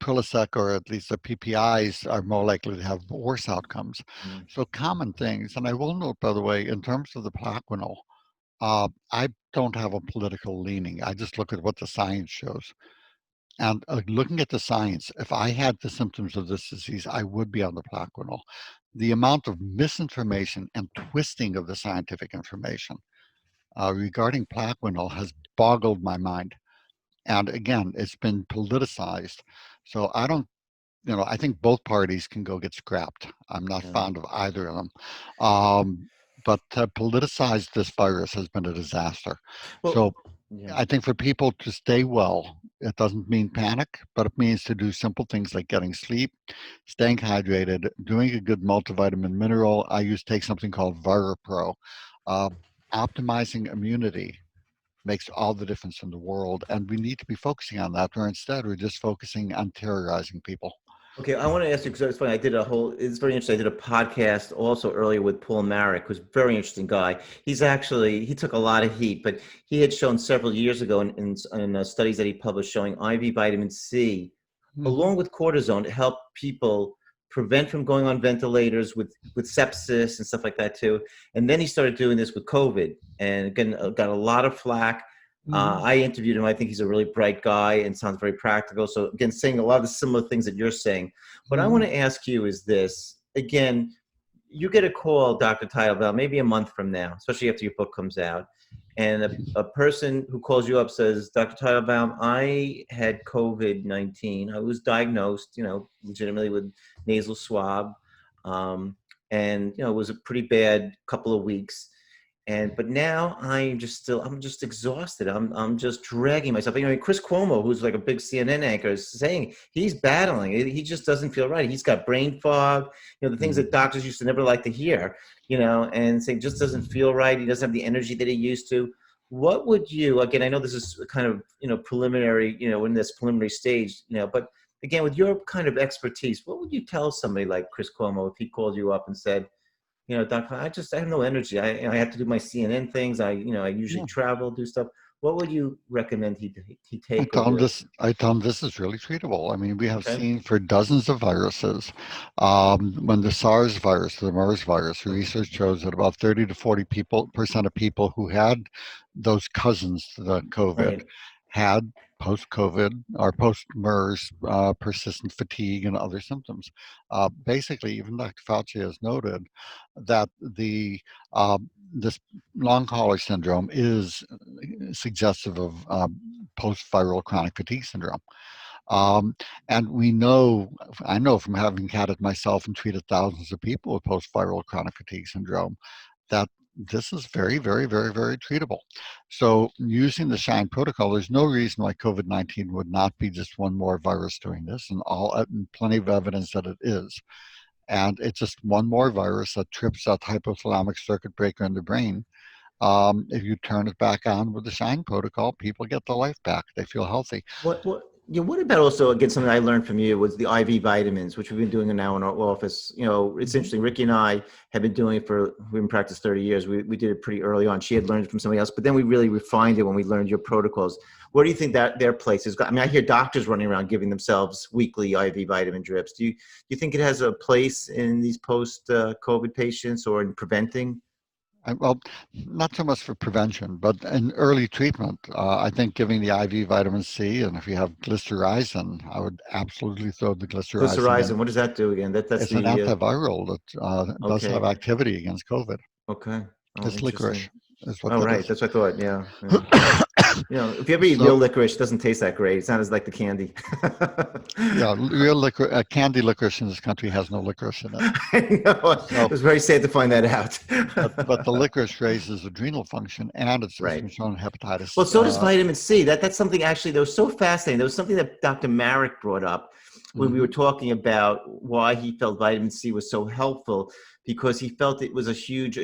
Prilosec, or at least the PPIs, are more likely to have worse outcomes. So common things, and I will note, by the way, in terms of the Plaquenil, I don't have a political leaning. I just look at what the science shows. And looking at the science, if I had the symptoms of this disease, I would be on the Plaquenil. The amount of misinformation and twisting of the scientific information regarding Plaquenil has boggled my mind. And again, it's been politicized. So I don't, I think both parties can go get scrapped. I'm not fond of either of them. But to politicize this virus has been a disaster. Well, so yeah. I think for people to stay well, it doesn't mean panic, but it means to do simple things like getting sleep, staying hydrated, doing a good multivitamin mineral. I take something called ViraPro. Uh, Optimizing immunity makes all the difference in the world, and we need to be focusing on that, or instead we're just focusing on terrorizing people. Okay, I want to ask you because it's funny. It's very interesting. I did a podcast also earlier with Paul Marek, who's a very interesting guy. He took a lot of heat, but he had shown several years ago in studies that he published showing IV vitamin C along with cortisone to help people prevent from going on ventilators with sepsis and stuff like that too. And then he started doing this with COVID, and again got a lot of flack. I interviewed him. I think he's a really bright guy and sounds very practical. So again, saying a lot of the similar things that you're saying. What I want to ask you is this. Again, you get a call, Dr. Teitelbaum, maybe a month from now, especially after your book comes out, and a person who calls you up says, Dr. Teitelbaum, I had COVID-19. I was diagnosed, legitimately with nasal swab. And, it was a pretty bad couple of weeks. But now I'm just exhausted. I'm just dragging myself. Chris Cuomo, who's like a big CNN anchor, is saying he's battling. He just doesn't feel right. He's got brain fog, the things that doctors used to never like to hear, and saying just doesn't feel right. He doesn't have the energy that he used to. What would you, again, I know this is kind of, preliminary, in this preliminary stage, but again, with your kind of expertise, what would you tell somebody like Chris Cuomo if he called you up and said, Doctor, I have no energy. I have to do my CNN things. I usually travel, do stuff. What would you recommend he take? I tell him this is really treatable. I mean, we have seen for dozens of viruses, when the SARS virus, the MERS virus, research shows that about 30 to 40% of people who had those cousins to the COVID had post-COVID or post-MERS persistent fatigue and other symptoms. Basically, even Dr. Fauci has noted that this long hauler syndrome is suggestive of post-viral chronic fatigue syndrome. And I know from having had it myself and treated thousands of people with post-viral chronic fatigue syndrome, that this is very, very, very, very treatable. So using the SHINE protocol, there's no reason why COVID-19 would not be just one more virus doing this, and plenty of evidence that it is. And it's just one more virus that trips that hypothalamic circuit breaker in the brain. If you turn it back on with the SHINE protocol, people get their life back. They feel healthy. What about also, again, something I learned from you was the IV vitamins, which we've been doing now in our office. It's interesting. Ricky and I have been doing it we've been practiced 30 years. We did it pretty early on. She had learned it from somebody else, but then we really refined it when we learned your protocols. Where do you think that their place is? I mean, I hear doctors running around giving themselves weekly IV vitamin drips. Do you think it has a place in these post-COVID patients or in preventing? Well, not so much for prevention, but in early treatment, I think giving the IV vitamin C, and if you have glycyrrhizin, I would absolutely throw the glycyrrhizin. Glycyrrhizin, what does that do again? It's an antiviral that does have activity against COVID. Okay. It's licorice. Is what right. Is. That's what I thought. Yeah. If you ever eat real licorice, it doesn't taste that great. It's not as like the candy. Yeah, real licorice, candy licorice in this country has no licorice in it. I know. So, it was very sad to find that out. but the licorice raises adrenal function, and it's been shown hepatitis. Well, so does vitamin C. That's something actually that was so fascinating. There was something that Dr. Marek brought up when we were talking about why he felt vitamin C was so helpful, because he felt it was a huge,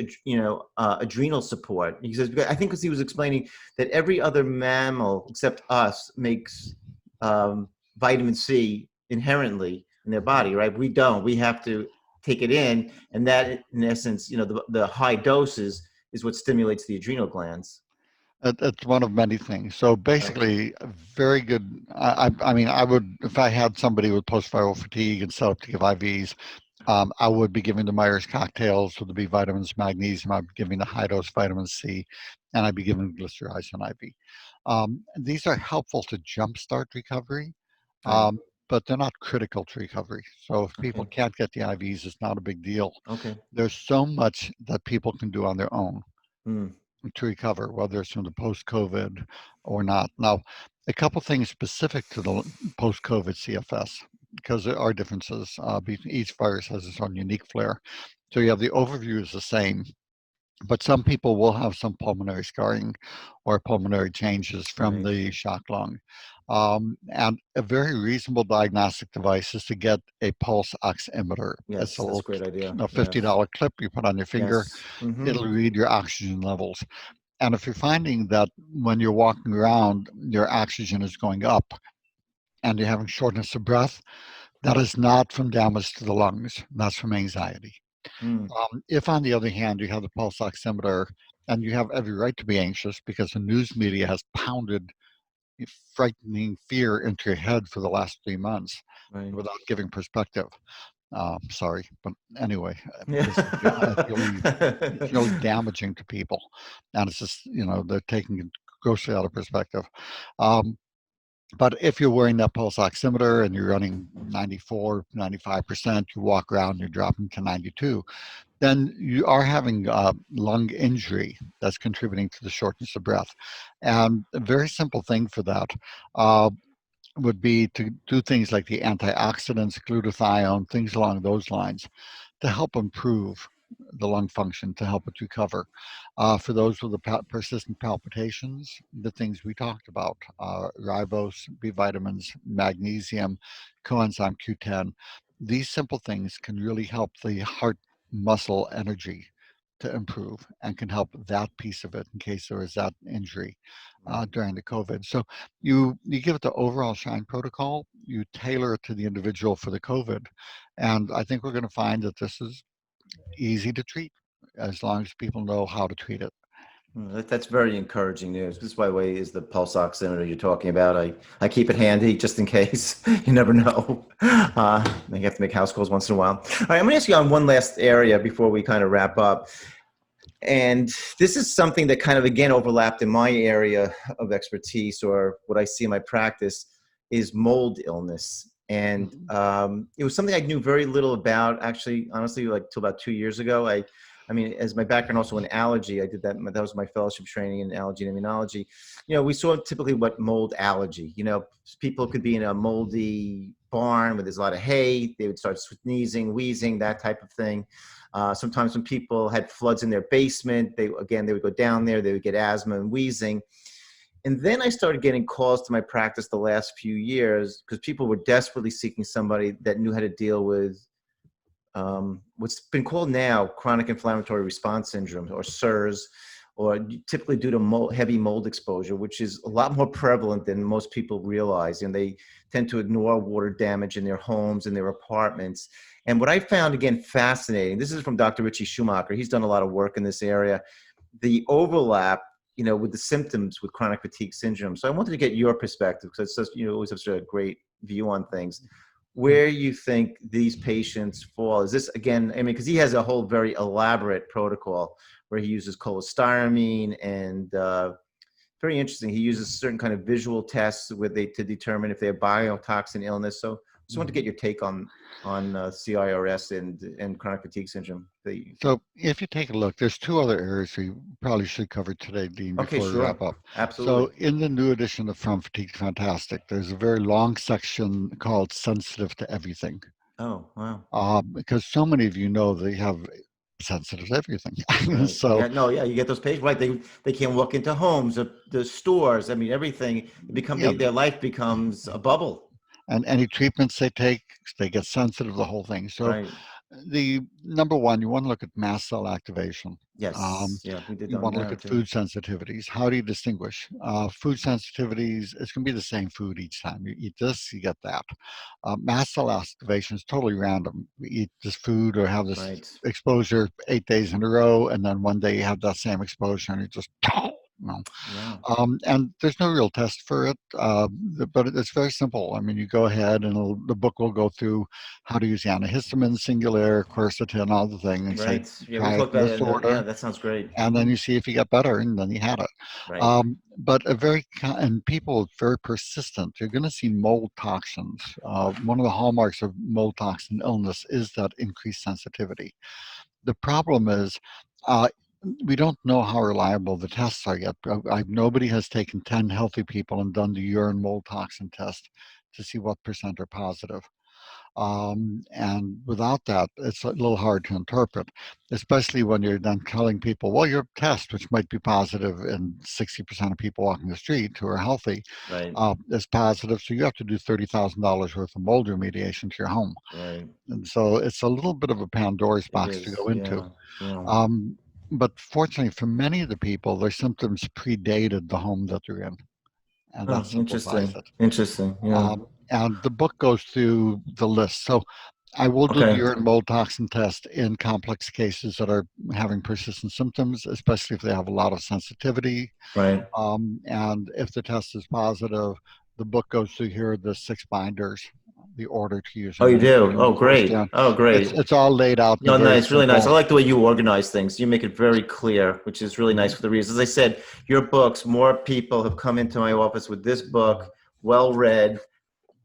adrenal support. He says, I think because he was explaining that every other mammal except us makes vitamin C inherently in their body, right? We don't. We have to take it in, and that, in essence, the high doses is what stimulates the adrenal glands. It's one of many things. So basically, very good. I mean, I would, if I had somebody with post-viral fatigue and set up to give IVs, I would be giving the Myers cocktails with the B vitamins, magnesium. I'd be giving the high-dose vitamin C, and I'd be giving glycyrrhizin IV. These are helpful to jumpstart recovery, Right. but they're not critical to recovery. So if people Okay. can't get the IVs, it's not a big deal. Okay. There's so much that people can do on their own Mm. to recover, whether it's from the post-COVID or not. Now, a couple things specific to the post-COVID CFS, because there are differences. Each virus has its own unique flair. So you have the overview is the same, but some people will have some pulmonary scarring or pulmonary changes from Right. the shock lung. And a very reasonable diagnostic device is to get a pulse oximeter. It's Yes, a that's a little great idea. Yes. $50 clip you put on your finger. Yes. Mm-hmm. It'll read your oxygen levels. And if you're finding that when you're walking around, your oxygen is going up and you're having shortness of breath, that is not from damage to the lungs. That's from anxiety. Mm. If, on the other hand, you have the pulse oximeter and you have every right to be anxious because the news media has pounded frightening fear into your head for the last 3 months Right. without giving perspective. Sorry, but anyway, Yeah. it's really damaging to people, and it's just they're taking it grossly out of perspective. But if you're wearing that pulse oximeter and you're running 94, 95%, you walk around, you're dropping to 92, then you are having lung injury that's contributing to the shortness of breath. And a very simple thing for that would be to do things like the antioxidants, glutathione, things along those lines to help improve the lung function, to help it recover. For those with the persistent palpitations, the things we talked about, ribose, B vitamins, magnesium, coenzyme Q10, these simple things can really help the heart muscle energy to improve and can help that piece of it in case there is that injury during the COVID. So you give it the overall SHINE protocol, you tailor it to the individual for the COVID. And I think we're going to find that this is easy to treat as long as people know how to treat it. That's very encouraging news. This, by the way, is the pulse oximeter you're talking about. I keep it handy just in case. You never know. You have to make house calls once in a while. All right, I'm going to ask you on one last area before we kind of wrap up. And this is something that kind of, again, overlapped in my area of expertise, or what I see in my practice, is mold illness. And it was something I knew very little about, actually, honestly, like till about 2 years ago. I mean, as my background also in allergy, I did that. That was my fellowship training in allergy and immunology. We saw typically what mold allergy. People could be in a moldy barn where there's a lot of hay. They would start sneezing, wheezing, that type of thing. Sometimes when people had floods in their basement, they would go down there, they would get asthma and wheezing. And then I started getting calls to my practice the last few years because people were desperately seeking somebody that knew how to deal with what's been called now chronic inflammatory response syndrome, or CIRS, or typically due to heavy mold exposure, which is a lot more prevalent than most people realize. And they tend to ignore water damage in their homes and their apartments. And what I found, again, fascinating, this is from Dr. Richie Schumacher. He's done a lot of work in this area, the overlap, with the symptoms with chronic fatigue syndrome. So I wanted to get your perspective, because it's just, always have such a great view on things. Where you think these patients fall? Is this, again, I mean, because he has a whole very elaborate protocol where he uses cholestyramine and very interesting. He uses certain kind of visual tests to determine if they have biotoxin illness. So just want to get your take on CIRS and chronic fatigue syndrome. So if you take a look, there's two other areas we probably should cover today, Dean, before we wrap up. Absolutely. So in the new edition of From Fatigue to Fantastic, there's a very long section called Sensitive to Everything. Oh, wow. Because so many of you know they have sensitive to everything. Right. So you get those patients, right? They can't walk into homes, the stores. I mean, everything. Their life becomes a bubble. And any treatments they take, they get sensitive to the whole thing. So right. The number one, you want to look at mast cell activation. Yes. We did. You want to look at food sensitivities. How do you distinguish? Food sensitivities, it's going to be the same food each time. You eat this, you get that. Mast cell activation is totally random. You eat this food or have this exposure 8 days in a row, and then one day you have that same exposure and you just know. Wow. And there's no real test for it, but it's very simple. I mean, you go ahead and the book will go through how to use the antihistamine, Singulair, quercetin, all the things, and say, Right. Yeah, we try it talked in about this it. Yeah, order, that sounds great. and then you see if you get better, and then you had it. Right. But and people are very persistent. You're going to see mold toxins. One of the hallmarks of mold toxin illness is that increased sensitivity. The problem is, we don't know how reliable the tests are yet. Nobody has taken 10 healthy people and done the urine mold toxin test to see what percent are positive. And without that, it's a little hard to interpret, especially when you're then telling people, well, your test, which might be positive in 60% of people walking the street who are healthy, Right. is positive. So you have to do $30,000 worth of mold remediation to your home. Right. And so it's a little bit of a Pandora's It box to is. go into. Yeah. But fortunately, for many of the people, their symptoms predated the home that they're in, and that simplifies Interesting. it. Interesting. Yeah. And the book goes through the list. So I will do the Okay. urine mold toxin test in complex cases that are having persistent symptoms, especially if they have a lot of sensitivity. Right. And if the test is positive, the book goes through here, the 6 binders, the order to use Oh, them you in, do? and Oh, the course great. down. Oh, great. It's all laid out in No, a very nice, really nice. I simple. like the way you organize things. You make it very clear, which is really nice for the readers. As I said, your books, more people have come into my office with this book, well read,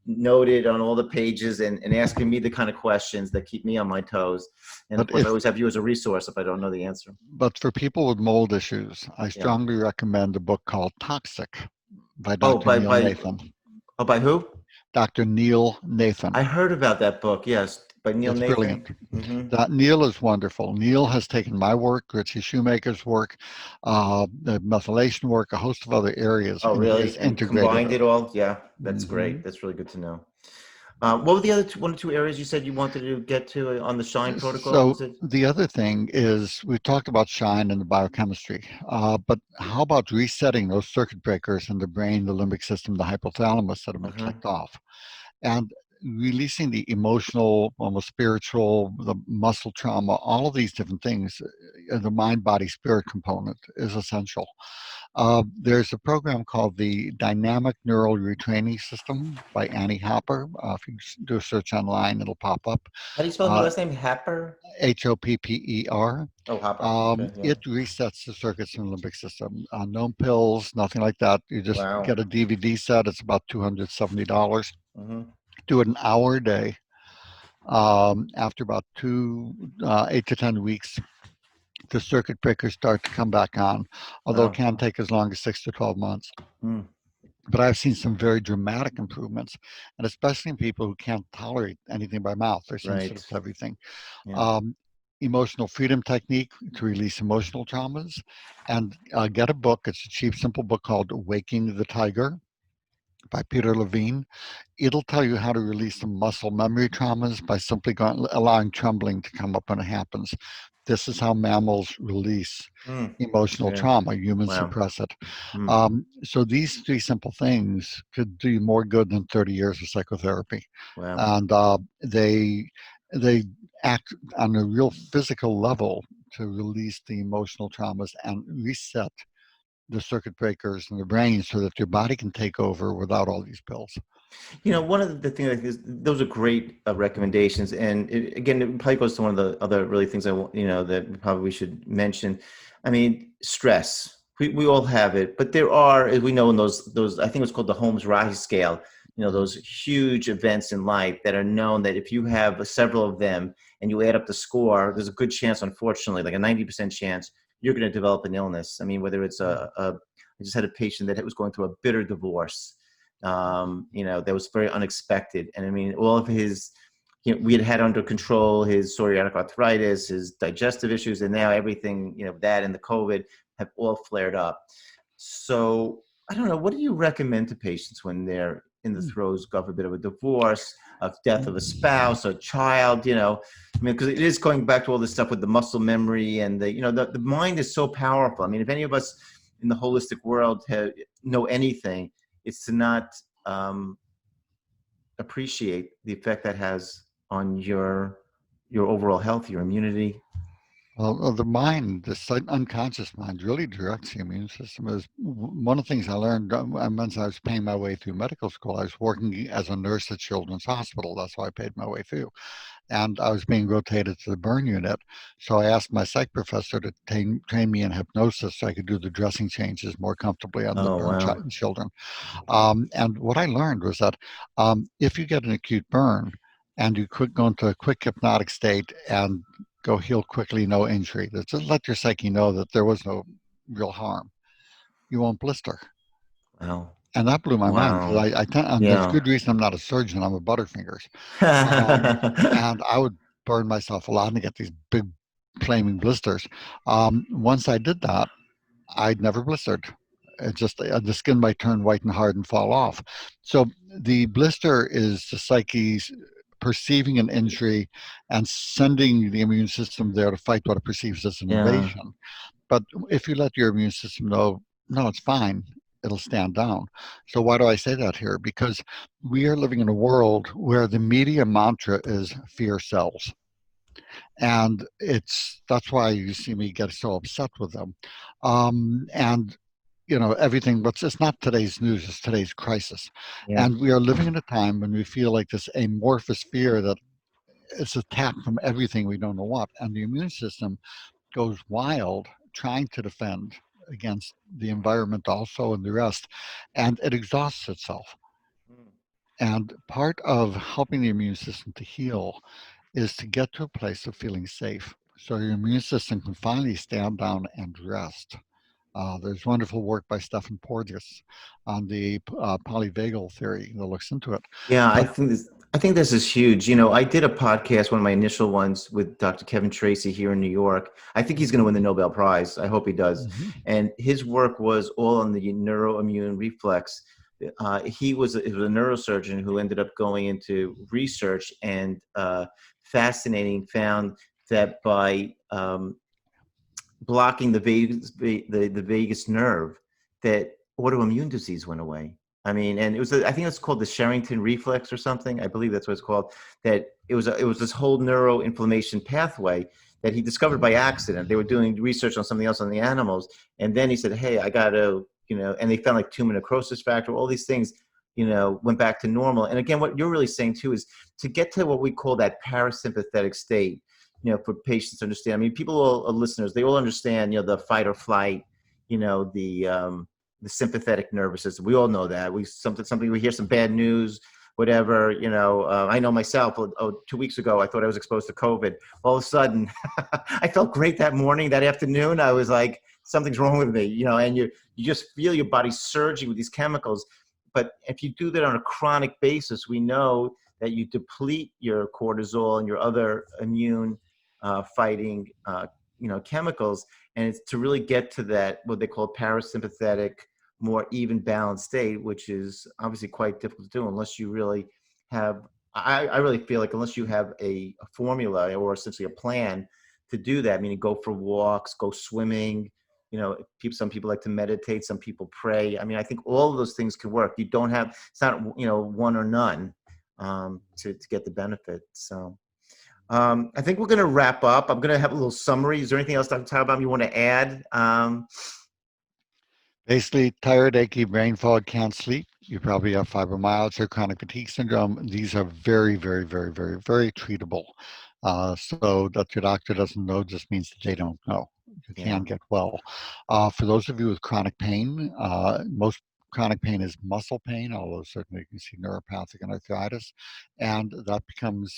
noted on all the pages, and asking me the kind of questions that keep me on my toes. And of But course, I if always have you as a resource if I don't know the answer. but for people with mold issues, I Yeah. strongly recommend a book called Toxic by Oh, Dr. Neil Nathan. by who? Dr. Neil Nathan. I heard about that book. Yes, by Neil It's Nathan. brilliant. That Neil is wonderful. Neil has taken my work, Richie Shoemaker's work, the methylation work, a host of other areas, Oh, and he has really? And integrated combined it. it all? Yeah, that's Mhm. great. That's really good to know. What were the other one or two areas you said you wanted to get to on the Shine protocol? So Was it? the other thing is we talked about shine and the biochemistry, but how about resetting those circuit breakers in the brain, the limbic system, the hypothalamus that have been clicked off, and releasing the emotional, almost spiritual, the muscle trauma, all of these different things, the mind, body, spirit component is essential. There's a program called the Dynamic Neural Retraining System by Annie Hopper. If you do a search online, it'll pop up. How do you spell her last name? Happer? Hopper. Oh, Hopper. Okay, yeah. It resets the circuits in the limbic system. No pills, nothing like that. You just Wow. get a DVD set. It's about $270. Mm-hmm. Do it an hour a day. After about 8 to 10 weeks, the circuit breakers start to come back on, although it Wow. can take as long as 6 to 12 months. Mm. But I've seen some very dramatic improvements, and especially in people who can't tolerate anything by mouth. They're sensitive Right. to everything. Yeah. Emotional freedom technique to release emotional traumas, and get a book. It's a cheap, simple book called Waking the Tiger by Peter Levine. It'll tell you how to release some muscle memory traumas by simply allowing trembling to come up when it happens. This is how mammals release Mm. emotional Yeah. trauma. Humans Wow. suppress it. Mm. So these 3 simple things could do you more good than 30 years of psychotherapy. Wow. And they act on a real physical level to release the emotional traumas and reset the circuit breakers in the brain so that your body can take over without all these pills. You know, one of the things is those are great recommendations, and again, it probably goes to one of the other really things that probably we should mention. I mean, stress. We all have it, but there are, as we know, in those I think it's called the Holmes-Rahe scale. You know, those huge events in life that are known that if you have several of them and you add up the score, there's a good chance, unfortunately, like a 90% chance, you're going to develop an illness. I mean, whether it's I just had a patient that was going through a bitter divorce. That was very unexpected. And I mean, all of his, we had under control his psoriatic arthritis, his digestive issues, and now everything, that and the COVID have all flared up. So I don't know, what do you recommend to patients when they're in the throes of a bit of a divorce, a death of a spouse, a child, I mean, because it is going back to all this stuff with the muscle memory and the mind is so powerful. I mean, if any of us in the holistic world know anything, it's to not appreciate the effect that has on your overall health, your immunity. Well, the mind, the unconscious mind, really directs the immune system. Is one of the things I learned once I was paying my way through medical school. I was working as a nurse at Children's Hospital. That's why I paid my way through. And I was being rotated to the burn unit. So I asked my psych professor to train me in hypnosis so I could do the dressing changes more comfortably on the Oh, burn wow. children. And what I learned was that if you get an acute burn and you go into a quick hypnotic state and go heal quickly, no injury, just let your psyche know that there was no real harm, you won't blister. Wow. And that blew my mind because Wow. and there's Yeah. good reason I'm not a surgeon. I'm a butterfingers. And I would burn myself a lot and get these big flaming blisters. Once I did that, I'd never blistered. It just the skin might turn white and hard and fall off. So the blister is the psyche's perceiving an injury and sending the immune system there to fight what it perceives as an Yeah. invasion. But if you let your immune system know, no, it's fine, it'll stand down. So why do I say that here? Because we are living in a world where the media mantra is fear sells. And that's why you see me get so upset with them. And everything, but it's not today's news, it's today's crisis. Yeah. And we are living in a time when we feel like this amorphous fear that it's attacked from everything we don't know what. And the immune system goes wild trying to defend against the environment also and the rest, and it exhausts itself. And part of helping the immune system to heal is to get to a place of feeling safe so your immune system can finally stand down and rest. There's wonderful work by Stephen Porges on the polyvagal theory that looks into it. Yeah, But I think this is huge. You know, I did a podcast, one of my initial ones, with Dr. Kevin Tracy here in New York. I think he's going to win the Nobel Prize. I hope he does. And his work was all on the neuroimmune reflex. He was a neurosurgeon who ended up going into research and fascinating found that by blocking the vagus nerve, that autoimmune disease went away. I mean, and it was I think it's called the Sherrington reflex or something. I believe that's what it's called. That it was this whole neuroinflammation pathway that he discovered by accident. They were doing research on something else on the animals, and then he said, "Hey, I got to," and they found like tumor necrosis factor, all these things, went back to normal. And again, what you're really saying too is to get to what we call that parasympathetic state. For patients to understand. I mean, people, listeners, they all understand, the fight or flight, the sympathetic nervous system. We all know that. Something we hear some bad news, whatever. I know myself. 2 weeks ago, I thought I was exposed to COVID. All of a sudden, I felt great that morning, that afternoon. I was like, something's wrong with me. And you just feel your body surging with these chemicals. But if you do that on a chronic basis, we know that you deplete your cortisol and your other immune fighting, chemicals, and it's to really get to that what they call parasympathetic, more even balanced state, which is obviously quite difficult to do unless you really have. I really feel like unless you have a formula or essentially a plan to do that, meaning go for walks, go swimming. Some people like to meditate, some people pray. I mean, I think all of those things can work. You don't have, it's not, one or none to get the benefit. So. I think we're going to wrap up. I'm going to have a little summary. Is there anything else, Dr. Teitelbaum, you want to add? Basically, tired, achy, brain fog, can't sleep. You probably have fibromyalgia, chronic fatigue syndrome. These are very, very, very, very, very treatable. So that your doctor doesn't know just means that they don't know. You can get well. For those of you with chronic pain, most chronic pain is muscle pain, although certainly you can see neuropathic and arthritis. And that comes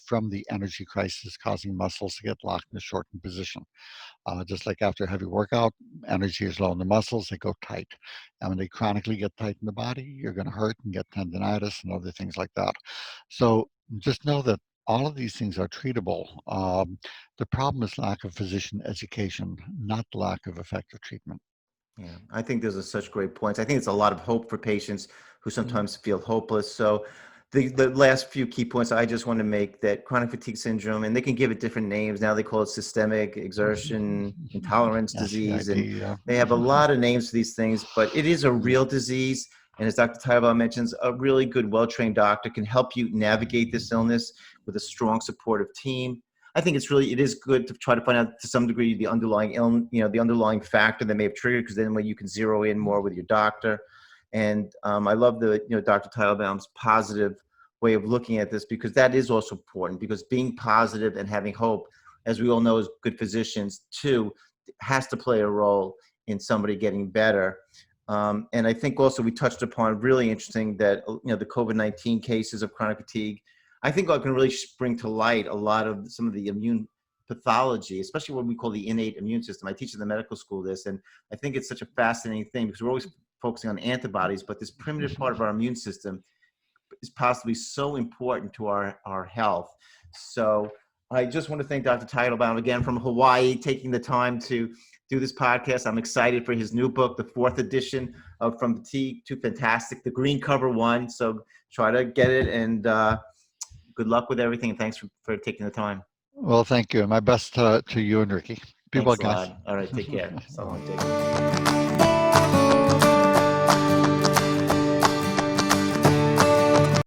from the energy crisis causing muscles to get locked in a shortened position. Just like after a heavy workout, energy is low in the muscles, they go tight. And when they chronically get tight in the body, you're going to hurt and get tendonitis and other things like that. So just know that all of these things are treatable. The problem is lack of physician education, not lack of effective treatment. Yeah, I think those are such great points. I think it's a lot of hope for patients who sometimes feel hopeless. So the last few key points I just want to make, that chronic fatigue syndrome, and they can give it different names. Now they call it systemic exertion intolerance disease, and they have a lot of names for these things, but it is a real disease. And as Dr. Teitelbaum mentions, a really good, well-trained doctor can help you navigate this illness with a strong supportive team. I think it is good to try to find out to some degree the underlying the underlying factor that may have triggered, because then when you can zero in more with your doctor. And I love the, Dr. Teitelbaum's positive way of looking at this, because that is also important, because being positive and having hope, as we all know as good physicians too, has to play a role in somebody getting better. And I think also we touched upon really interesting that, the COVID-19 cases of chronic fatigue, I think I can really bring to light a lot of some of the immune pathology, especially what we call the innate immune system. I teach in the medical school this, and I think it's such a fascinating thing, because we're always focusing on antibodies, but this primitive part of our immune system is possibly so important to our health. So I just want to thank Dr. Teitelbaum again from Hawaii, taking the time to do this podcast. I'm excited for his new book, the 4th edition of From Fatigue to Fantastic, the green cover one. So try to get it, and good luck with everything. And thanks for taking the time. Well, thank you. And my best to you and Ricky. Be well, guys. All right, take care. So long, take care.